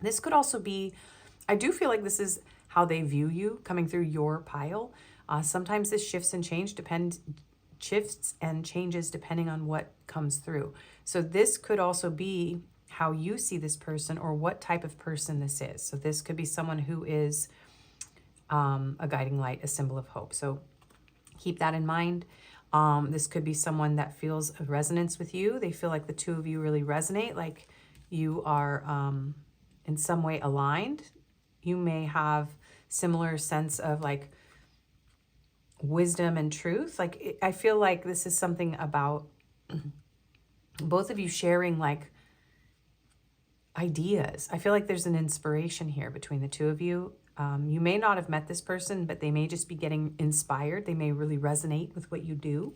This could also be, I do feel like this is how they view you coming through your pile. Sometimes this shifts and changes depending on what comes through. So this could also be how you see this person or what type of person this is. So this could be someone who is a guiding light, a symbol of hope. So keep that in mind. This could be someone that feels a resonance with you. They feel like the two of you really resonate, like you are in some way aligned. You may have similar sense of like wisdom and truth. Like I feel like this is something about both of you sharing like ideas. I feel like there's an inspiration here between the two of you. You may not have met this person, but they may just be getting inspired. They may really resonate with what you do.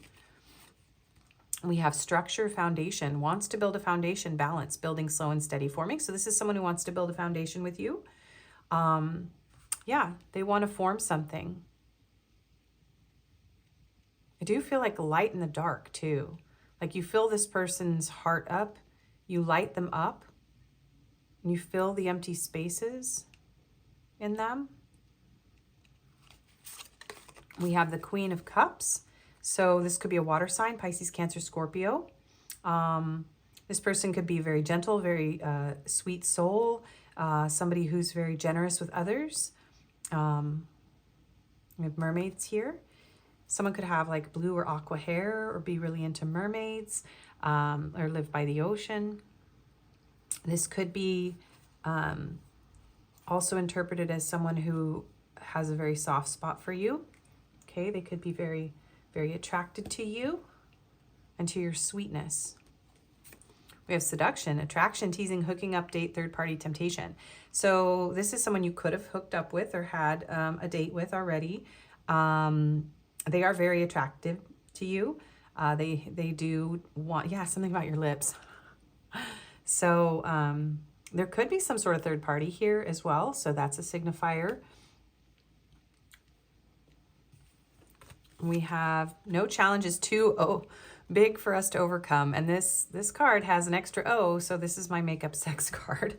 We have structure, foundation, wants to build a foundation, balance, building slow and steady forming. So this is someone who wants to build a foundation with you. Yeah, they want to form something. I do feel like light in the dark too. Like you fill this person's heart up, you light them up, and you fill the empty spaces in them. We have the Queen of Cups. So this could be a water sign, Pisces, Cancer, Scorpio. This person could be very gentle, very sweet soul, somebody who's very generous with others. We have mermaids here. Someone could have like blue or aqua hair or be really into mermaids or live by the ocean. This could be also interpreted as someone who has a very soft spot for you. Okay, they could be very, very attracted to you and to your sweetness. We have seduction, attraction, teasing, hooking up, date, third-party temptation. So this is someone you could have hooked up with or had a date with already. They are very attractive to you. They do want, yeah, something about your lips. So there could be some sort of third party here as well. So that's a signifier. We have no challenges too big for us to overcome. And this card has an extra O. So this is my makeup sex card.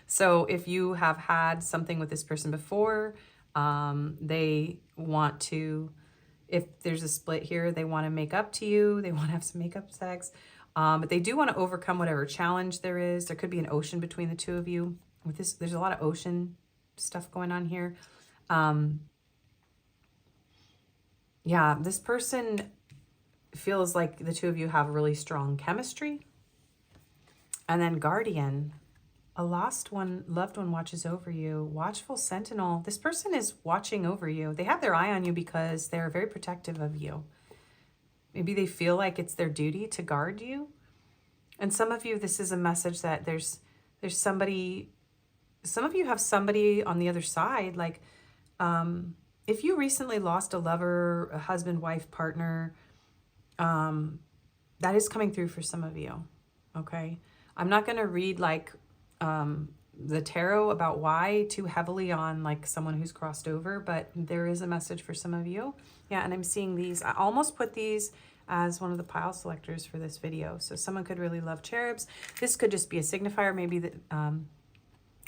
So if you have had something with this person before, they want to, if there's a split here, they want to make up to you. They want to have some makeup sex. But they do want to overcome whatever challenge there is. There could be an ocean between the two of you. With this, there's a lot of ocean stuff going on here. Yeah, this person feels like the two of you have really strong chemistry. And then guardian, a lost one, loved one watches over you. Watchful sentinel, this person is watching over you. They have their eye on you because they're very protective of you. Maybe they feel like it's their duty to guard you. And some of you, this is a message that there's somebody, some of you have somebody on the other side. Like if you recently lost a lover, a husband, wife, partner, that is coming through for some of you. Okay. I'm not going to read like the tarot about why too heavily on like someone who's crossed over, but there is a message for some of you. Yeah, and I'm seeing these. I almost put these as one of the pile selectors for this video. So someone could really love cherubs. This could just be a signifier. Maybe that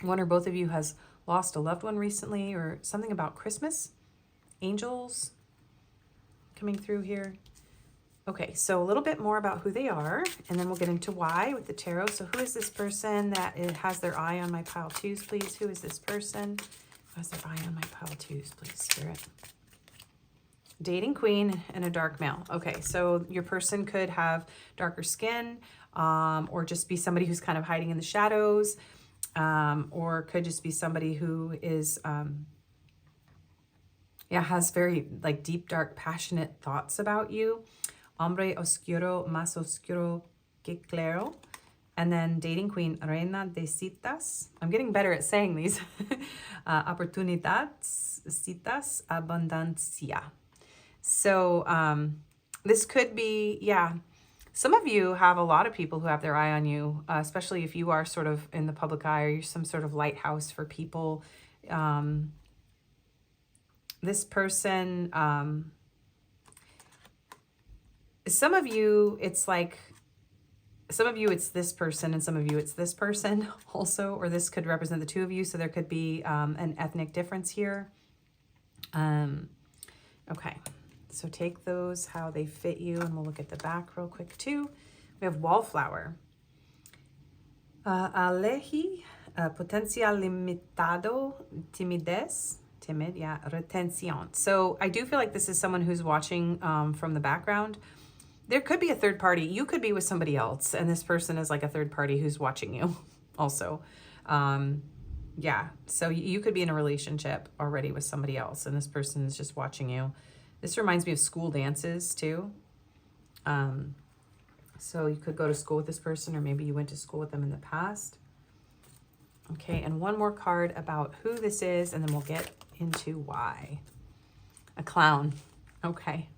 one or both of you has lost a loved one recently, or something about Christmas. Angels coming through here. Okay, so a little bit more about who they are, and then we'll get into why with the tarot. So who is this person that has their eye on my pile twos, please? Who is this person who has their eye on my pile twos, please, Spirit? Dating queen and a dark male. Okay, so your person could have darker skin, or just be somebody who's kind of hiding in the shadows, or could just be somebody who is, has very like deep, dark, passionate thoughts about you. Hombre oscuro, más oscuro que claro. And then dating queen, reina de citas. I'm getting better at saying these. Oportunidades, citas, abundancia. So this could be, some of you have a lot of people who have their eye on you, especially if you are sort of in the public eye, or you're some sort of lighthouse for people. This person, some of you, it's like, some of you it's this person, and some of you it's this person also, or this could represent the two of you. So there could be an ethnic difference here. Okay, so take those how they fit you, and we'll look at the back real quick too. We have wallflower. Aleji, potencial limitado, timidez. Timid, retención. So I do feel like this is someone who's watching from the background. There could be a third party. You could be with somebody else, and this person is like a third party who's watching you also. So you could be in a relationship already with somebody else, and this person is just watching you. This reminds me of school dances too. So you could go to school with this person, or maybe you went to school with them in the past. Okay, and one more card about who this is, and then we'll get into why. A clown. Okay.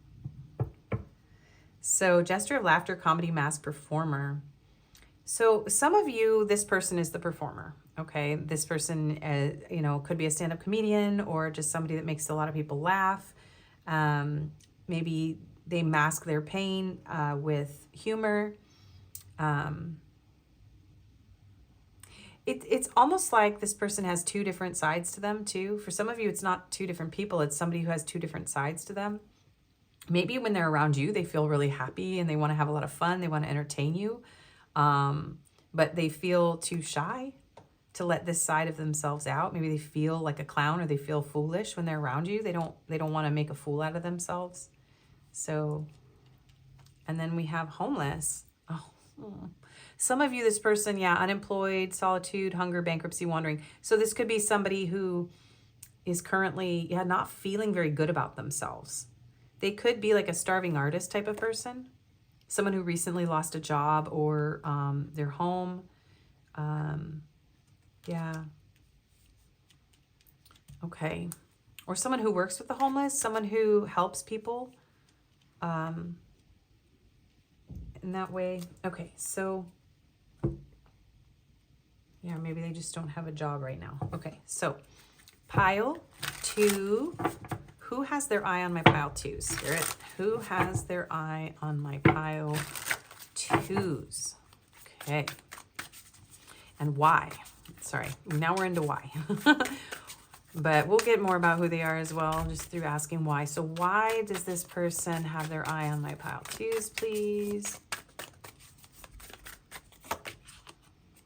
So gesture of laughter, comedy, mask, performer. So some of you, this person is the performer. Okay, this person, could be a stand-up comedian, or just somebody that makes a lot of people laugh. Maybe they mask their pain with humor. It's almost like this person has two different sides to them too. For some of you, it's not two different people. It's somebody who has two different sides to them. Maybe when they're around you, they feel really happy and they want to have a lot of fun. They want to entertain you. But they feel too shy to let this side of themselves out. Maybe they feel like a clown, or they feel foolish when they're around you. They don't want to make a fool out of themselves. So, and then we have homeless. Some of you, this person, unemployed, solitude, hunger, bankruptcy, wandering. So this could be somebody who is currently not feeling very good about themselves. They could be like a starving artist type of person. Someone who recently lost a job, or their home. Okay. Or someone who works with the homeless, someone who helps people in that way. Okay, so maybe they just don't have a job right now. Okay, so pile 2. Who has their eye on my pile 2, Spirit? Who has their eye on my pile 2s? Okay. And why? Sorry, now we're into why. But we'll get more about who they are as well, just through asking why. So why does this person have their eye on my pile 2s, please?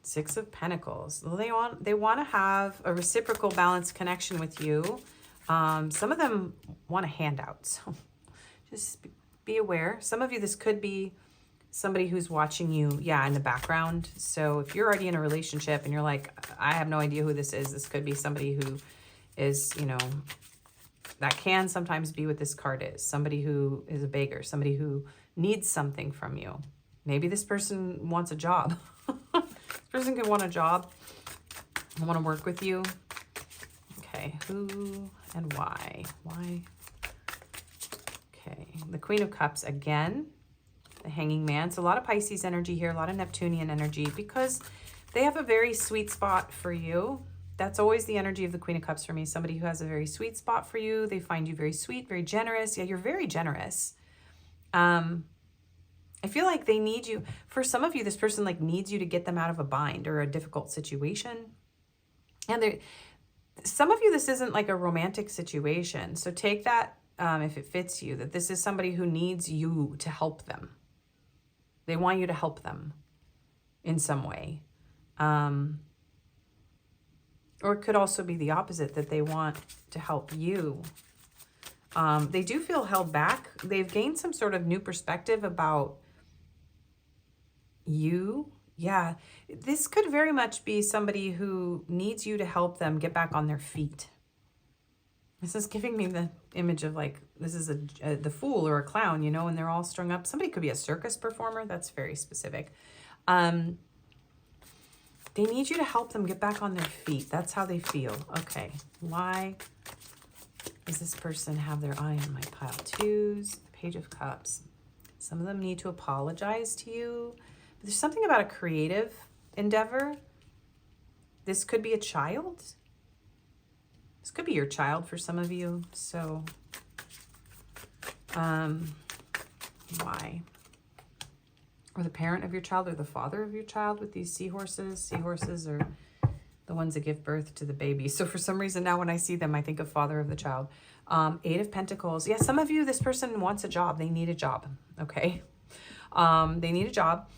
6 of Pentacles. Well, they want to have a reciprocal, balanced connection with you. Some of them want a handout, so just be aware. Some of you, this could be somebody who's watching you, in the background. So if you're already in a relationship and you're like, I have no idea who this is, this could be somebody who is, that can sometimes be what this card is. Somebody who is a beggar, somebody who needs something from you. Maybe this person wants a job. This person could want a job and want to work with you. Okay, who and why? Why? Okay, the Queen of Cups again. The Hanging Man. So a lot of Pisces energy here, a lot of Neptunian energy, because they have a very sweet spot for you. That's always the energy of the Queen of Cups for me. Somebody who has a very sweet spot for you. They find you very sweet, very generous. Yeah, you're very generous. I feel like they need you. For some of you, this person like needs you to get them out of a bind or a difficult situation. And some of you, this isn't like a romantic situation. So take that if it fits you, that this is somebody who needs you to help them. They want you to help them in some way. Or it could also be the opposite, that they want to help you. They do feel held back. They've gained some sort of new perspective about you. Yeah, this could very much be somebody who needs you to help them get back on their feet. This is giving me the image of like, this is the fool or a clown, you know, and they're all strung up. Somebody could be a circus performer. That's very specific. They need you to help them get back on their feet. That's how they feel. Okay. Why does this person have their eye on my pile twos? Page of Cups. Some of them need to apologize to you. But there's something about a creative endeavor. This could be a child. This could be your child for some of you. So, why? Or the parent of your child or the father of your child with these seahorses. Seahorses are the ones that give birth to the baby. So for some reason now when I see them, I think of father of the child. Eight of Pentacles. Yeah, some of you, this person wants a job. They need a job, okay? They need a job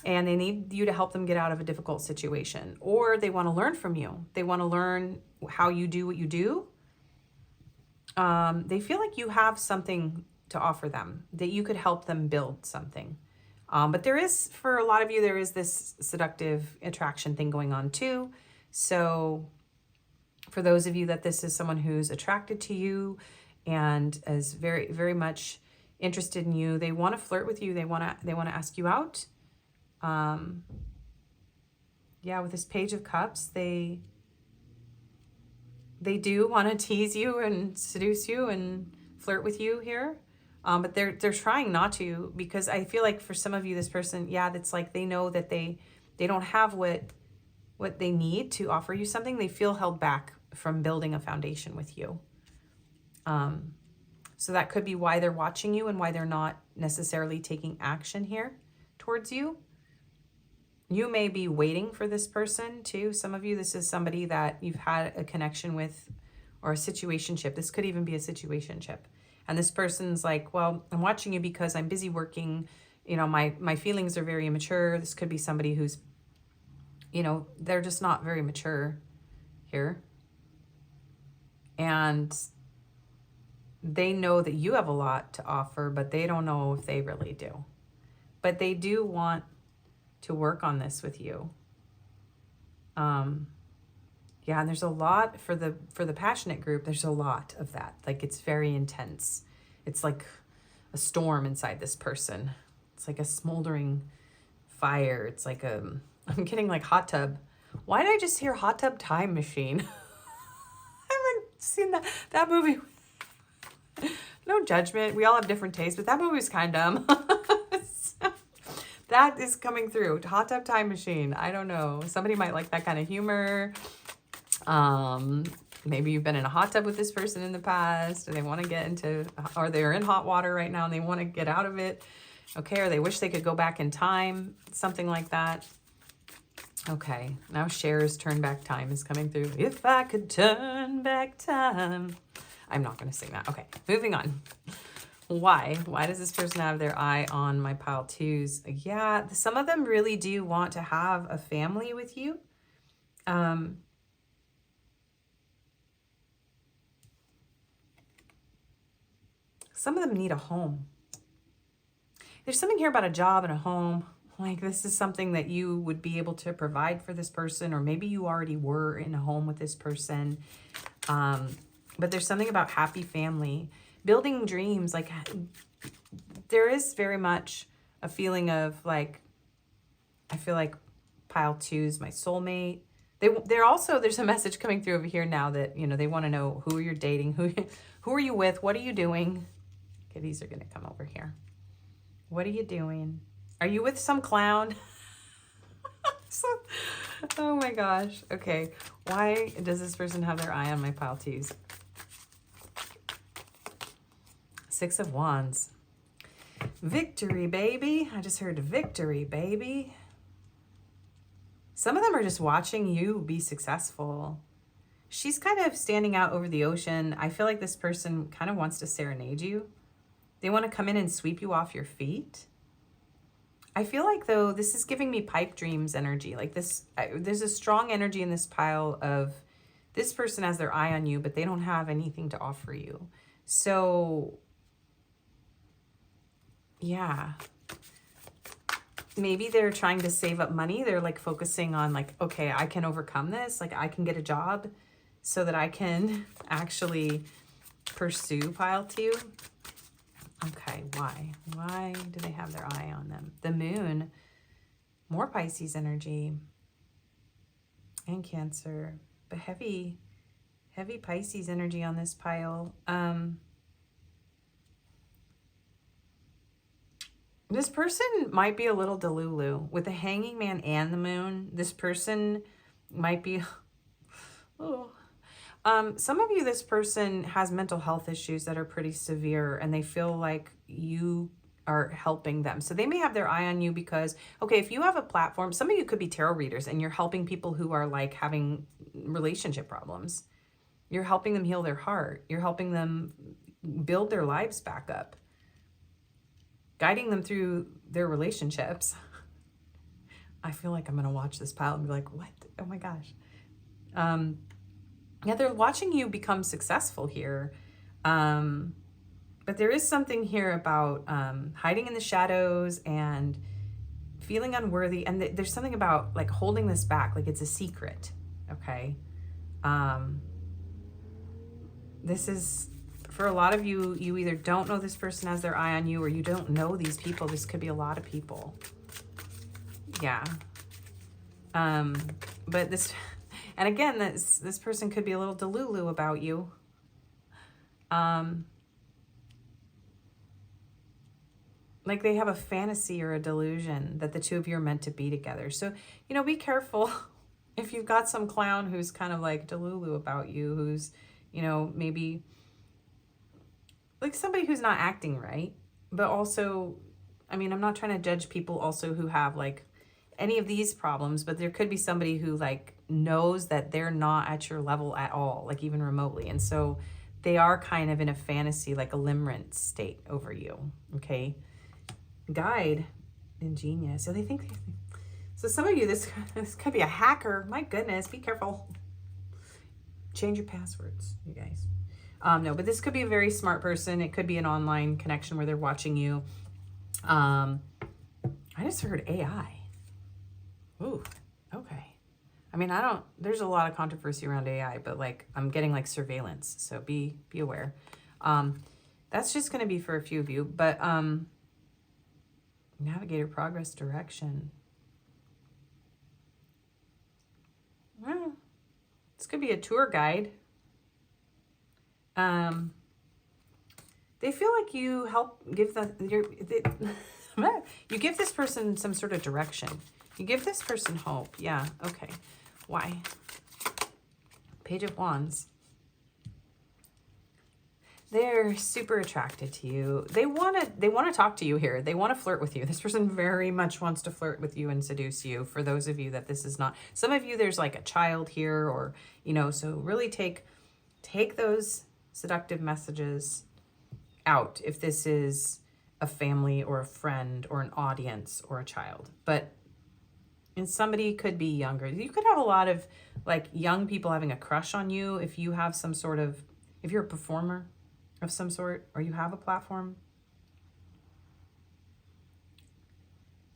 and they need you to help them get out of a difficult situation. Or they want to learn from you. They want to learn how you do what you do. They feel like you have something to offer them, that you could help them build something. But there is, for a lot of you, there is this seductive attraction thing going on too. So for those of you that this is someone who's attracted to you and is very, very much interested in you, they want to flirt with you. They want to ask you out. Yeah, with this Page of Cups, they do want to tease you and seduce you and flirt with you here. But they're trying not to, because I feel like for some of you, this person, yeah, that's like they know that they don't have what they need to offer you something. They feel held back from building a foundation with you. So that could be why they're watching you and why they're not necessarily taking action here towards you. You may be waiting for this person too. Some of you, this is somebody that you've had a connection with or a situationship. This could even be a situationship. And this person's like, well, I'm watching you because I'm busy working. You know, my feelings are very immature. This could be somebody who's, you know, they're just not very mature here. And they know that you have a lot to offer, but they don't know if they really do. But they do want to work on this with you. Yeah, and there's a lot for the passionate group. There's a lot of that. Like, it's very intense. It's like a storm inside this person. It's like a smoldering fire. It's like I'm getting like hot tub. Why did I just hear hot tub time machine? I haven't seen that movie. No judgment. We all have different tastes, but that movie was kind of dumb. That is coming through. Hot tub time machine. I don't know. Somebody might like that kind of humor. Maybe you've been in a hot tub with this person in the past and they want to get into, or they're in hot water right now and they want to get out of it. Okay. Or they wish they could go back in time. Something like that. Okay. Now Cher's turn back time is coming through. If I could turn back time. I'm not going to sing that. Okay. Moving on. Why does this person have their eye on my pile twos? Yeah. Some of them really do want to have a family with you. Some of them need a home. There's something here about a job and a home. Like, this is something that you would be able to provide for this person, or maybe you already were in a home with this person. But there's something about happy family, building dreams. Like, there is very much a feeling of like, I feel like pile twos, my soulmate. They're also, there's a message coming through over here now that, you know, they want to know who you're dating, who are you with? What are you doing? Okay, these are going to come over here. What are you doing? Are you with some clown? Oh my gosh. Okay. Why does this person have their eye on my pile twos? Six of Wands. Victory, baby. I just heard victory, baby. Some of them are just watching you be successful. She's kind of standing out over the ocean. I feel like this person kind of wants to serenade you. They want to come in and sweep you off your feet. I feel like, though, this is giving me pipe dreams energy. Like this, there's a strong energy in this pile of this person has their eye on you, but they don't have anything to offer you. So, yeah. Maybe they're trying to save up money. They're like focusing on like, okay, I can overcome this. Like I can get a job so that I can actually pursue pile 2. Okay, why? Why do they have their eye on them? The moon, more Pisces energy and Cancer, but heavy Pisces energy on this pile. This person might be a little delulu. With the Hanging Man and the moon, this person might be, oh. Some of you, this person has mental health issues that are pretty severe and they feel like you are helping them. So they may have their eye on you because, okay, if you have a platform, some of you could be tarot readers and you're helping people who are like having relationship problems. You're helping them heal their heart. You're helping them build their lives back up. Guiding them through their relationships. I feel like I'm going to watch this pile and be like, what? Oh my gosh. Yeah, they're watching you become successful here. But there is something here about hiding in the shadows and feeling unworthy. And there's something about like holding this back, like it's a secret. Okay. This is, for a lot of you, you either don't know this person has their eye on you or you don't know these people. This could be a lot of people. Yeah. But this, and again, this person could be a little delulu about you. Like they have a fantasy or a delusion that the two of you are meant to be together. So, you know, be careful if you've got some clown who's kind of like delulu about you, who's, you know, maybe like somebody who's not acting right, but also, I mean, I'm not trying to judge people also who have like any of these problems, but there could be somebody who like knows that they're not at your level at all, like even remotely. And so they are kind of in a fantasy, like a limerent state over you. Okay. Guide, ingenious. So they think, so some of you, this could be a hacker. My goodness, be careful. Change your passwords, you guys. No, but this could be a very smart person. It could be an online connection where they're watching you. I just heard AI. Ooh, okay. I mean, there's a lot of controversy around AI, but like I'm getting like surveillance. So be aware. That's just going to be for a few of you, but navigator progress direction. Well, this could be a tour guide. They feel like you help give you give this person some sort of direction. You give this person hope. Yeah. Okay. Why? Page of Wands. They're super attracted to you. They want to talk to you here. They want to flirt with you. This person very much wants to flirt with you and seduce you. For those of you that this is not, some of you, there's like a child here or, you know, so really take those seductive messages out if this is a family or a friend or an audience or a child. But and somebody could be younger. You could have a lot of like young people having a crush on you if you have some sort of, if you're a performer of some sort or you have a platform.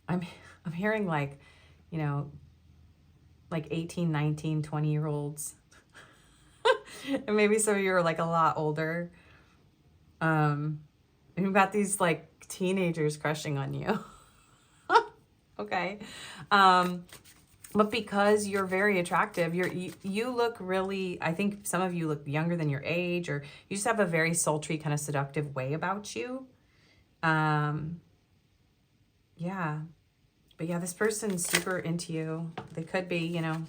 I'm hearing like, you know, like 18, 19, 20-year-olds. And maybe some of you are like a lot older. And you've got these like teenagers crushing on you. Okay. But because you're very attractive, you look really, I think some of you look younger than your age, or you just have a very sultry kind of seductive way about you. Yeah. But yeah, this person's super into you. They could be, you know,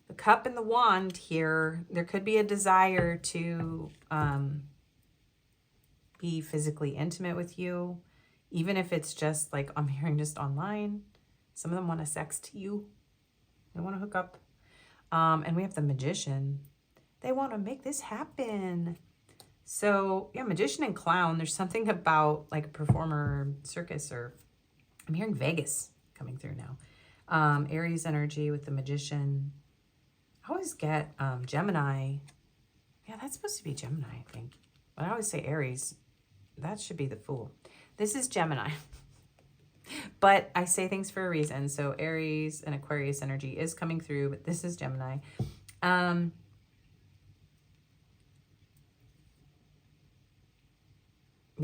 the cup and the wand here. There could be a desire to be physically intimate with you, even if it's just like, I'm hearing just online. Some of them want to sext you. They want to hook up. And we have the Magician. They want to make this happen. So yeah, Magician and Clown. There's something about like a performer, circus, or I'm hearing Vegas coming through now. Aries energy with the Magician. I always get Gemini. Yeah, that's supposed to be Gemini, I think. But I always say Aries. That should be the Fool. This is Gemini. But I say things for a reason. So Aries and Aquarius energy is coming through, but this is Gemini. They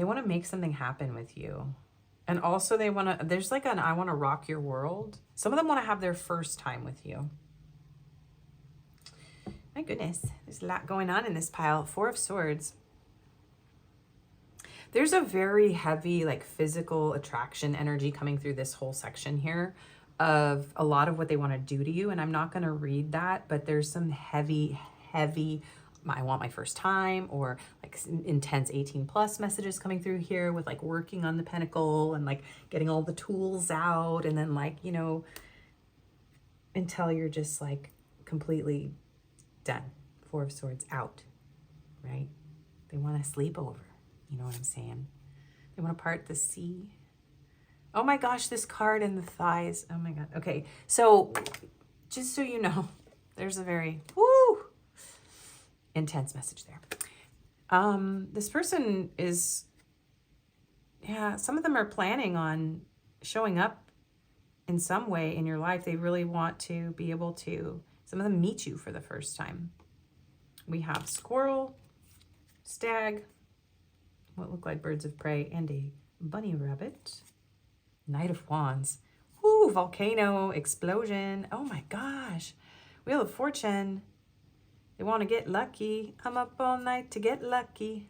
want to make something happen with you. And also they want to, there's like an I want to rock your world. Some of them want to have their first time with you. My goodness, there's a lot going on in this pile. 4 of Swords. There's a very heavy, like physical attraction energy coming through this whole section here of a lot of what they want to do to you. And I'm not going to read that, but there's some heavy, I want my first time, or like intense 18+ messages coming through here with like working on the pentacle and like getting all the tools out. And then like, you know, until you're just like completely done. 4 of Swords out, right? They want to sleep over. You know what I'm saying? They want to part the sea. Oh my gosh, this card and the thighs. Oh my God. Okay, so just so you know, there's a very intense message there. This person is, yeah, some of them are planning on showing up in some way in your life. They really want to be able to, some of them meet you for the first time. We have squirrel, stag, what look like birds of prey, and a bunny rabbit. Knight of Wands. Woo, volcano, explosion. Oh my gosh. Wheel of Fortune. They want to get lucky. I'm up all night to get lucky.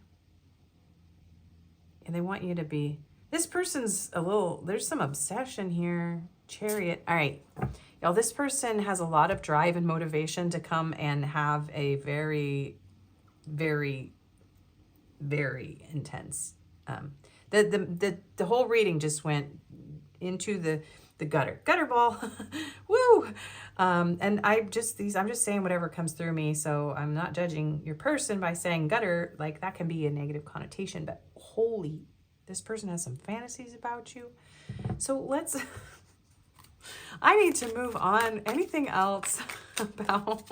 And they want you to be, this person's a little, there's some obsession here. Chariot. All right. Y'all, this person has a lot of drive and motivation to come and have a very, very, very intense. The whole reading just went into the gutter ball. Woo. And I'm just saying whatever comes through me. So I'm not judging your person by saying gutter, like that can be a negative connotation, but holy, this person has some fantasies about you. So let's, I need to move on. Anything else about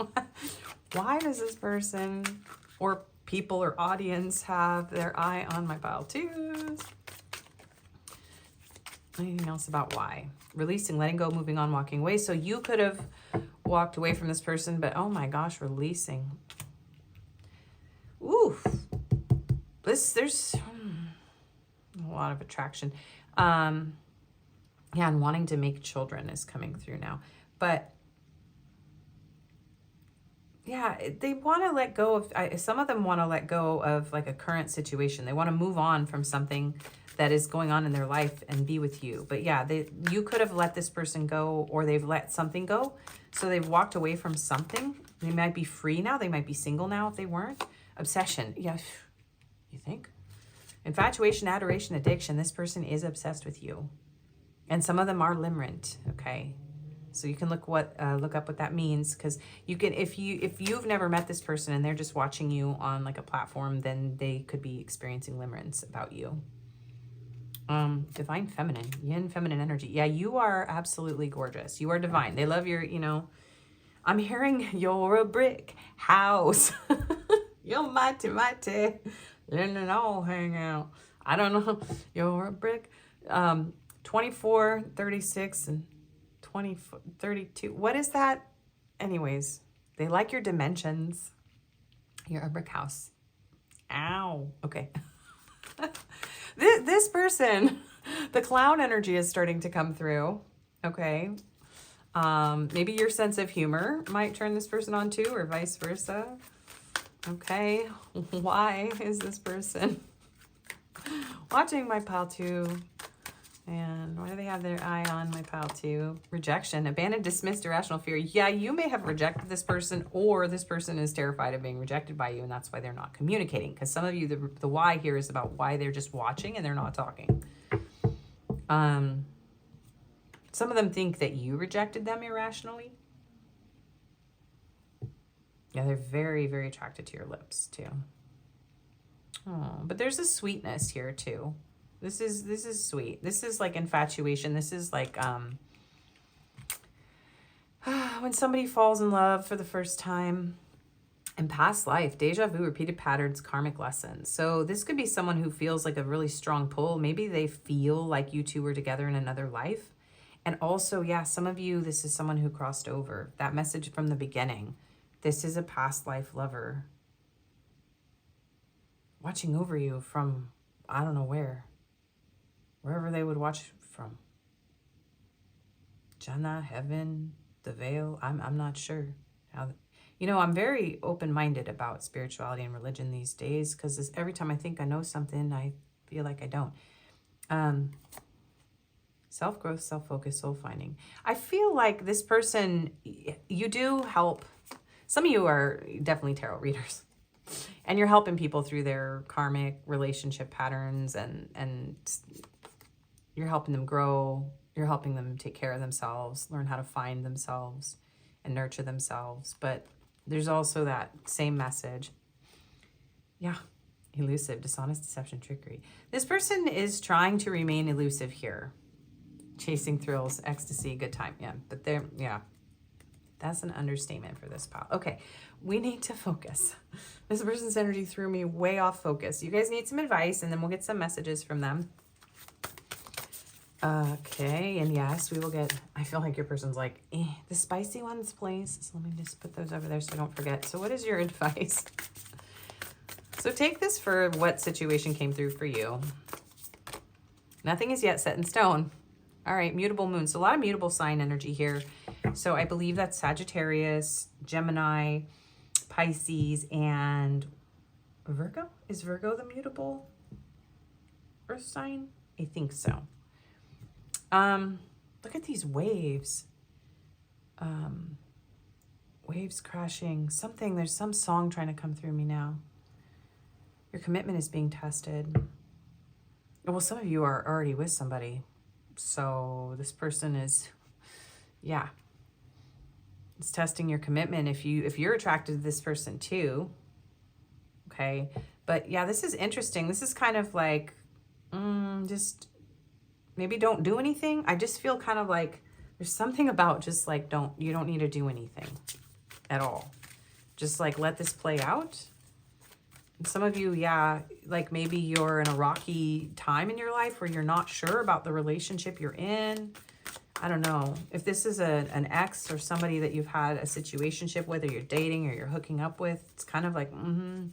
why does this person or people or audience have their eye on my pile twos? Anything else about why? Releasing, letting go, moving on, walking away. So you could have walked away from this person, but oh my gosh, releasing. Ooh, there's a lot of attraction. Yeah, and wanting to make children is coming through now. But yeah, they want to let go of, some of them want to let go of like a current situation. They want to move on from something that is going on in their life and be with you. But yeah, you could have let this person go, or they've let something go. So they've walked away from something. They might be free now. They might be single now if they weren't. Obsession. Yeah, you think? Infatuation, adoration, addiction. This person is obsessed with you. And some of them are limerent, okay? So you can look up what that means, because you can, if you've never met this person and they're just watching you on like a platform, then they could be experiencing limerence about you. Divine feminine, yin feminine energy. Yeah, you are absolutely gorgeous. You are divine. They love your, you know, I'm hearing you're a brick house. You're mighty, mighty. Let it all hang out. I don't know. You're a brick. 24, 36, and 20, 32. What is that? Anyways, they like your dimensions. You're a brick house. Ow. Okay. This person, the clown energy is starting to come through. Okay. Maybe your sense of humor might turn this person on too, or vice versa. Okay. Why is this person watching my pile two? And why do they have their eye on my pile too? Rejection, abandoned, dismissed, irrational fear. Yeah, you may have rejected this person, or this person is terrified of being rejected by you, and that's why they're not communicating. Because some of you, the why here is about why they're just watching and they're not talking. Some of them think that you rejected them irrationally. Yeah, they're very, very attracted to your lips too. Oh, but there's a sweetness here too. This is sweet. This is like infatuation. This is like when somebody falls in love for the first time. In past life, deja vu, repeated patterns, karmic lessons. So this could be someone who feels like a really strong pull. Maybe they feel like you two were together in another life. And also, yeah, some of you, this is someone who crossed over. That message from the beginning. This is a past life lover watching over you from, I don't know where. Wherever they would watch from. Jannah, heaven, the veil. I'm not sure. You know, I'm very open-minded about spirituality and religion these days, because every time I think I know something, I feel like I don't. Self-growth, self-focus, soul-finding. I feel like this person, you do help. Some of you are definitely tarot readers. And you're helping people through their karmic relationship patterns, and you're helping them grow. You're helping them take care of themselves, learn how to find themselves and nurture themselves. But there's also that same message. Yeah, elusive, dishonest, deception, trickery. This person is trying to remain elusive here. Chasing thrills, ecstasy, good time. Yeah, but that's an understatement for this pile. Okay, we need to focus. This person's energy threw me way off focus. You guys need some advice, and then we'll get some messages from them. Okay, and yes, we will get, I feel like your person's like, the spicy ones, please. So let me just put those over there so I don't forget. So what is your advice? So take this for what situation came through for you. Nothing is yet set in stone. All right, mutable moon. So a lot of mutable sign energy here. So I believe that's Sagittarius, Gemini, Pisces, and Virgo. Is Virgo the mutable earth sign? I think so. Look at these waves. Waves crashing. Something, there's some song trying to come through me now. Your commitment is being tested. Well, some of you are already with somebody. So this person is, yeah, it's testing your commitment if you're attracted to this person too. Okay. But yeah, this is interesting. This is kind of like, just maybe don't do anything. I just feel kind of like there's something about just like, you don't need to do anything at all. Just like let this play out. And some of you, yeah, like maybe you're in a rocky time in your life where you're not sure about the relationship you're in. I don't know. If this is an ex or somebody that you've had a situationship with, or you're dating or you're hooking up with, it's kind of like, not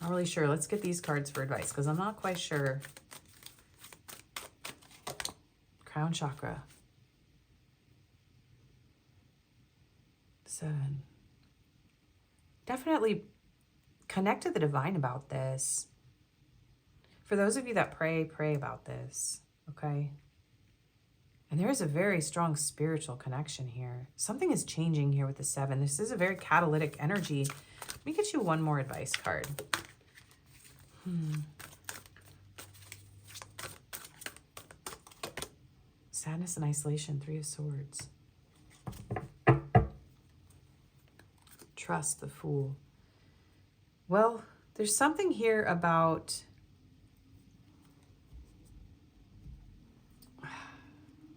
really sure. Let's get these cards for advice, because I'm not quite sure. Crown chakra. 7. Definitely connect to the divine about this. For those of you that pray about this, okay? And there is a very strong spiritual connection here. Something is changing here with the 7. This is a very catalytic energy. Let me get you one more advice card. Sadness and isolation, 3 of Swords. Trust, the Fool. Well, there's something here about,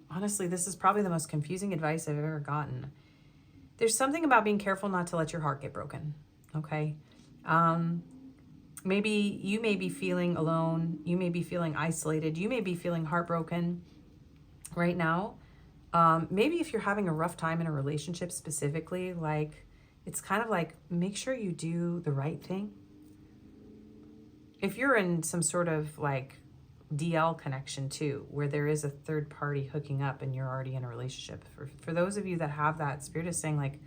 honestly, this is probably the most confusing advice I've ever gotten. There's something about being careful not to let your heart get broken, okay? Maybe you may be feeling alone. You may be feeling isolated. You may be feeling heartbroken right now. Maybe if you're having a rough time in a relationship specifically, like, it's kind of like, make sure you do the right thing. If you're in some sort of like DL connection too, where there is a third party hooking up and you're already in a relationship, for those of you that have that, Spirit is saying like,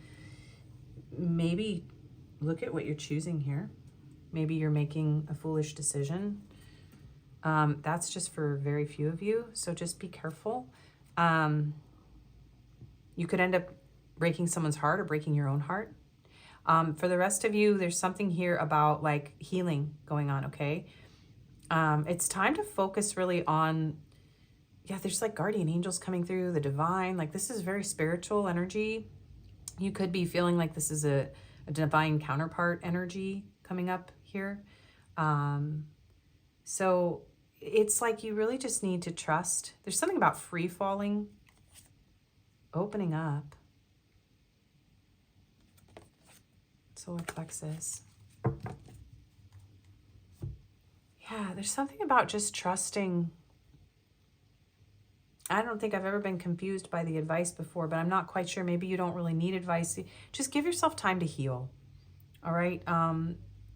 maybe look at what you're choosing here. Maybe you're making a foolish decision. That's just for very few of you, so just be careful. You could end up breaking someone's heart or breaking your own heart. For the rest of you, there's something here about like healing going on, okay? It's time to focus really on, yeah, there's like guardian angels coming through, the divine, like this is very spiritual energy. You could be feeling like this is a divine counterpart energy coming up here. So it's like you really just need to trust. There's something about free falling, opening up. Solar plexus. Yeah, there's something about just trusting. I don't think I've ever been confused by the advice before, but I'm not quite sure. Maybe you don't really need advice. Just give yourself time to heal. All right.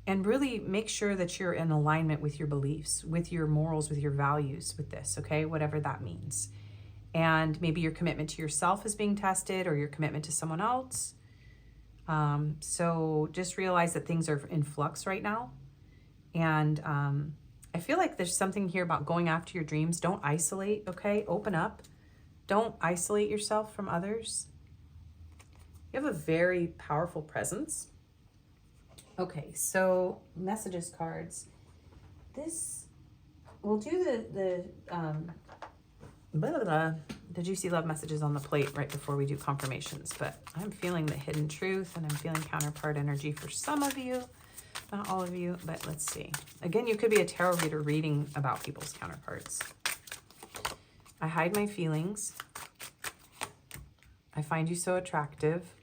And really make sure that you're in alignment with your beliefs, with your morals, with your values, with this, okay? Whatever that means. And maybe your commitment to yourself is being tested, or your commitment to someone else. So just realize that things are in flux right now. And I feel like there's something here about going after your dreams. Don't isolate, okay? Open up. Don't isolate yourself from others. You have a very powerful presence. Okay, so messages cards. This, we'll do the juicy love messages on the plate right before we do confirmations, but I'm feeling the hidden truth and I'm feeling counterpart energy for some of you, not all of you, but let's see. Again, you could be a tarot reader reading about people's counterparts. I hide my feelings. I find you so attractive.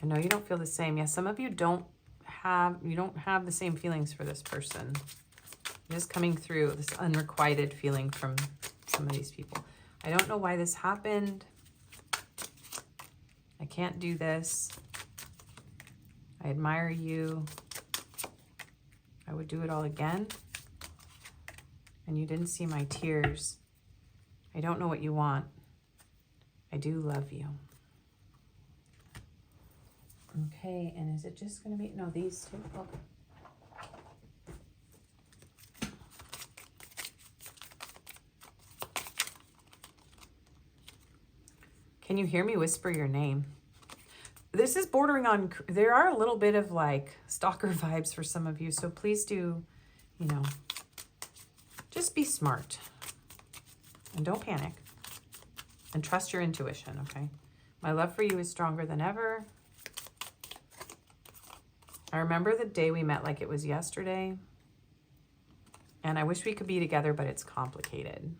I know you don't feel the same. Yeah, some of you don't have the same feelings for this person. Just coming through this unrequited feeling from some of these people. I don't know why this happened. I can't do this. I admire you. I would do it all again. And you didn't see my tears. I don't know what you want. I do love you. Okay, and is it just going to be, no, these two? Okay. Can you hear me whisper your name? This is bordering on, there are a little bit of like stalker vibes for some of you. So please do, you know, just be smart and don't panic and trust your intuition, okay? My love for you is stronger than ever. I remember the day we met like it was yesterday. And I wish we could be together, but it's complicated.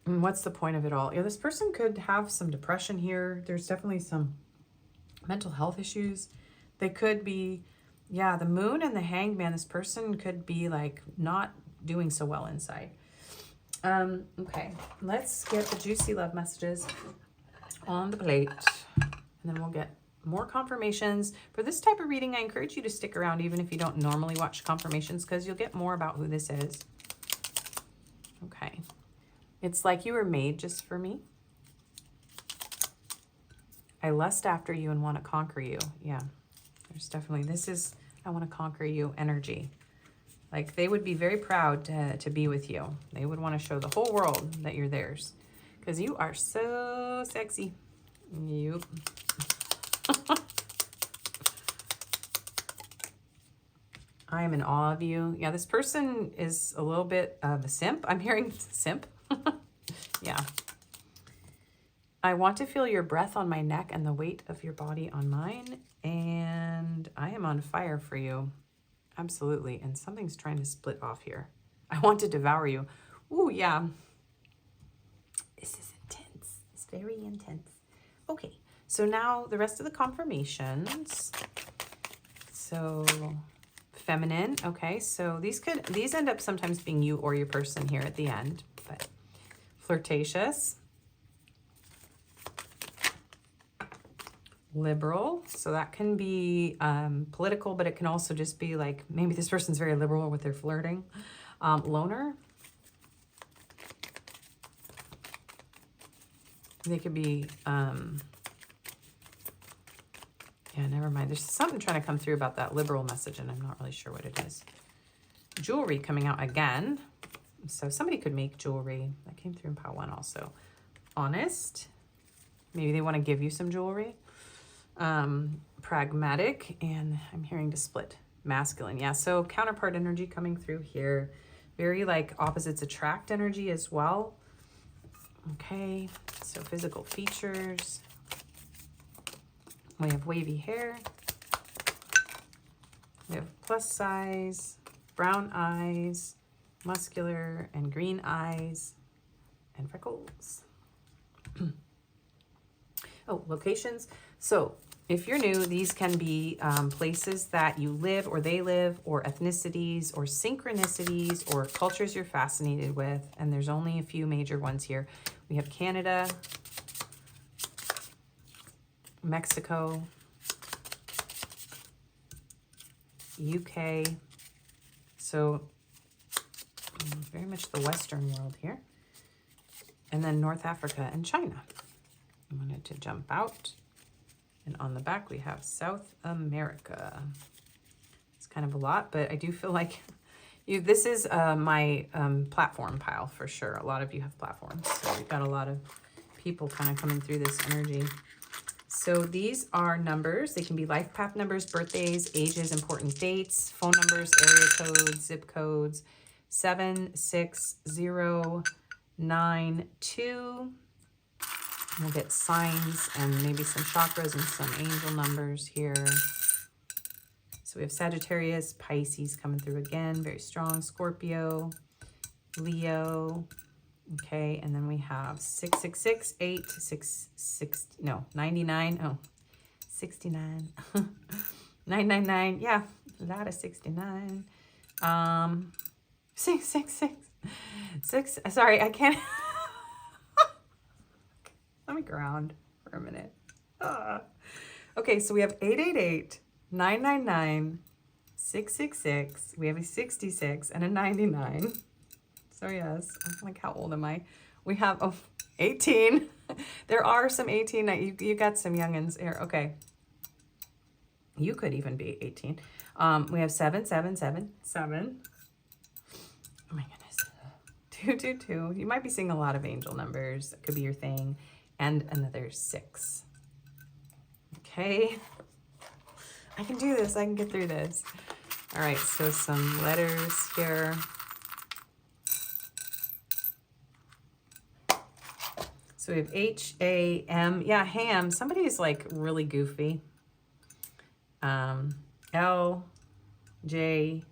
And what's the point of it all? Yeah, this person could have some depression here. There's definitely some mental health issues. They could be, yeah, the moon and the hanged man. This person could be like not doing so well inside. Okay, let's get the juicy love messages on the plate. And then we'll get more confirmations. For this type of reading, I encourage you to stick around even if you don't normally watch confirmations, because you'll get more about who this is. Okay. It's like you were made just for me. I lust after you and want to conquer you. Yeah, there's definitely, this is, I want to conquer you energy. Like they would be very proud to be with you. They would want to show the whole world that you're theirs, because you are so sexy. Yep. I am in awe of you. Yeah, this person is a little bit of a simp. I'm hearing simp. Yeah. I want to feel your breath on my neck and the weight of your body on mine. And I am on fire for you. Absolutely. And something's trying to split off here. I want to devour you. Ooh, yeah. This is intense. It's very intense. Okay. So now the rest of the confirmations. So feminine. Okay. So these end up sometimes being you or your person here at the end, but flirtatious, liberal. So that can be political, but it can also just be like, maybe this person's very liberal with their flirting. Loner. They could be, Yeah, never mind. There's something trying to come through about that liberal message, and I'm not really sure what it is. Jewelry coming out again. So somebody could make jewelry. That came through in pile 1 also. Honest. Maybe they want to give you some jewelry. Pragmatic. And I'm hearing to split. Masculine. Yeah, so counterpart energy coming through here. Very like opposites attract energy as well. Okay, so physical features. We have wavy hair. We have plus size, brown eyes, muscular and green eyes, and freckles. Oh, locations. So if you're new, these can be places that you live or they live, or ethnicities or synchronicities or cultures you're fascinated with. And there's only a few major ones here. We have Canada, Mexico, UK. So very much the Western world here. And then North Africa and China. I wanted to jump out. And on the back, we have South America. It's kind of a lot, but I do feel like this is my platform pile for sure. A lot of you have platforms. So we've got a lot of people kind of coming through this energy. So these are numbers. They can be life path numbers, birthdays, ages, important dates, phone numbers, area codes, zip codes, 76092. We'll get signs and maybe some chakras and some angel numbers here. So we have Sagittarius, Pisces coming through again, very strong. Scorpio, Leo. Okay, and then we have 666, 866, no, 99, oh, 69, 999, yeah, a lot of 69. 666, 6, sorry, I can't. Let me ground for a minute. Okay, so we have 888, 999, 666. We have a 66 and a 99. So yes, I'm like, how old am I? We have 18. There are some 18. You got some youngins here. Okay. You could even be 18. We have 7777. Oh my goodness. 222. You might be seeing a lot of angel numbers. That could be your thing. And another 6. Okay. I can do this. I can get through this. All right. So some letters here. So we have H-A-M. Yeah, ham. Somebody is like really goofy. L, J,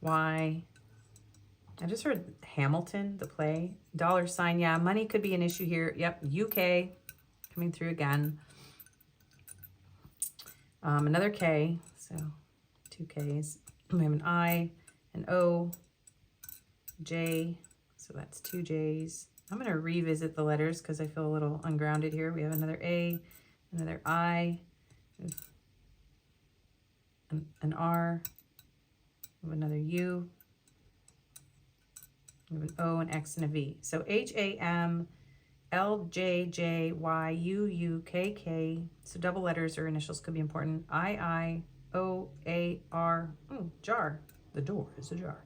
Y. I just heard Hamilton, the play. $sign. Yeah, money could be an issue here. Yep, UK coming through again. Another K. So 2 Ks. We have an I, an O, J. So that's 2 Js. I'm going to revisit the letters because I feel a little ungrounded here. We have another A, another I, an R, we have another U, we have an O, an X, and a V. So H-A-M, L-J-J-Y-U-U-K-K. So double letters or initials could be important. I-I-O-A-R, oh, jar. The door is a jar.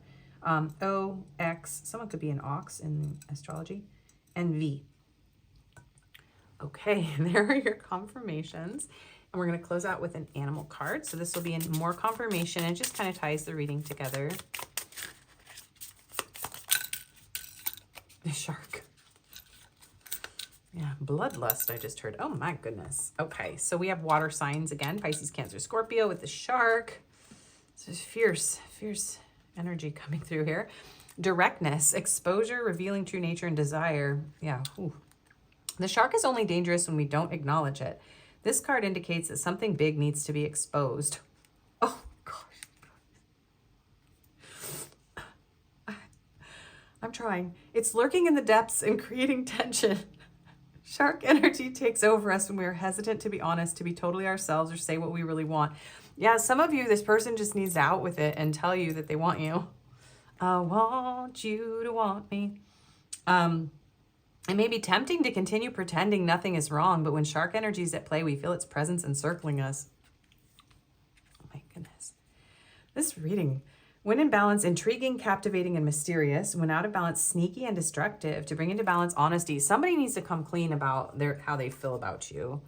O, X, someone could be an ox in astrology, and V. Okay, there are your confirmations. And we're going to close out with an animal card. So this will be in more confirmation and just kind of ties the reading together. The shark. Yeah, bloodlust I just heard. Oh my goodness. Okay, so we have water signs again. Pisces, Cancer, Scorpio with the shark. So there's fierce energy coming through here. Directness, exposure, revealing true nature and desire. Yeah. Ooh. The shark is only dangerous when we don't acknowledge it. This card indicates that something big needs to be exposed. Oh, gosh. I'm trying. It's lurking in the depths and creating tension. Shark energy takes over us when we are hesitant to be honest, to be totally ourselves, or say what we really want. Yeah, some of you, this person just needs to out with it and tell you that they want you. I want you to want me. It may be tempting to continue pretending nothing is wrong, but when shark energy is at play, we feel its presence encircling us. Oh my goodness. This reading, when in balance, intriguing, captivating, and mysterious. When out of balance, sneaky and destructive. To bring into balance, honesty. Somebody needs to come clean about how they feel about you.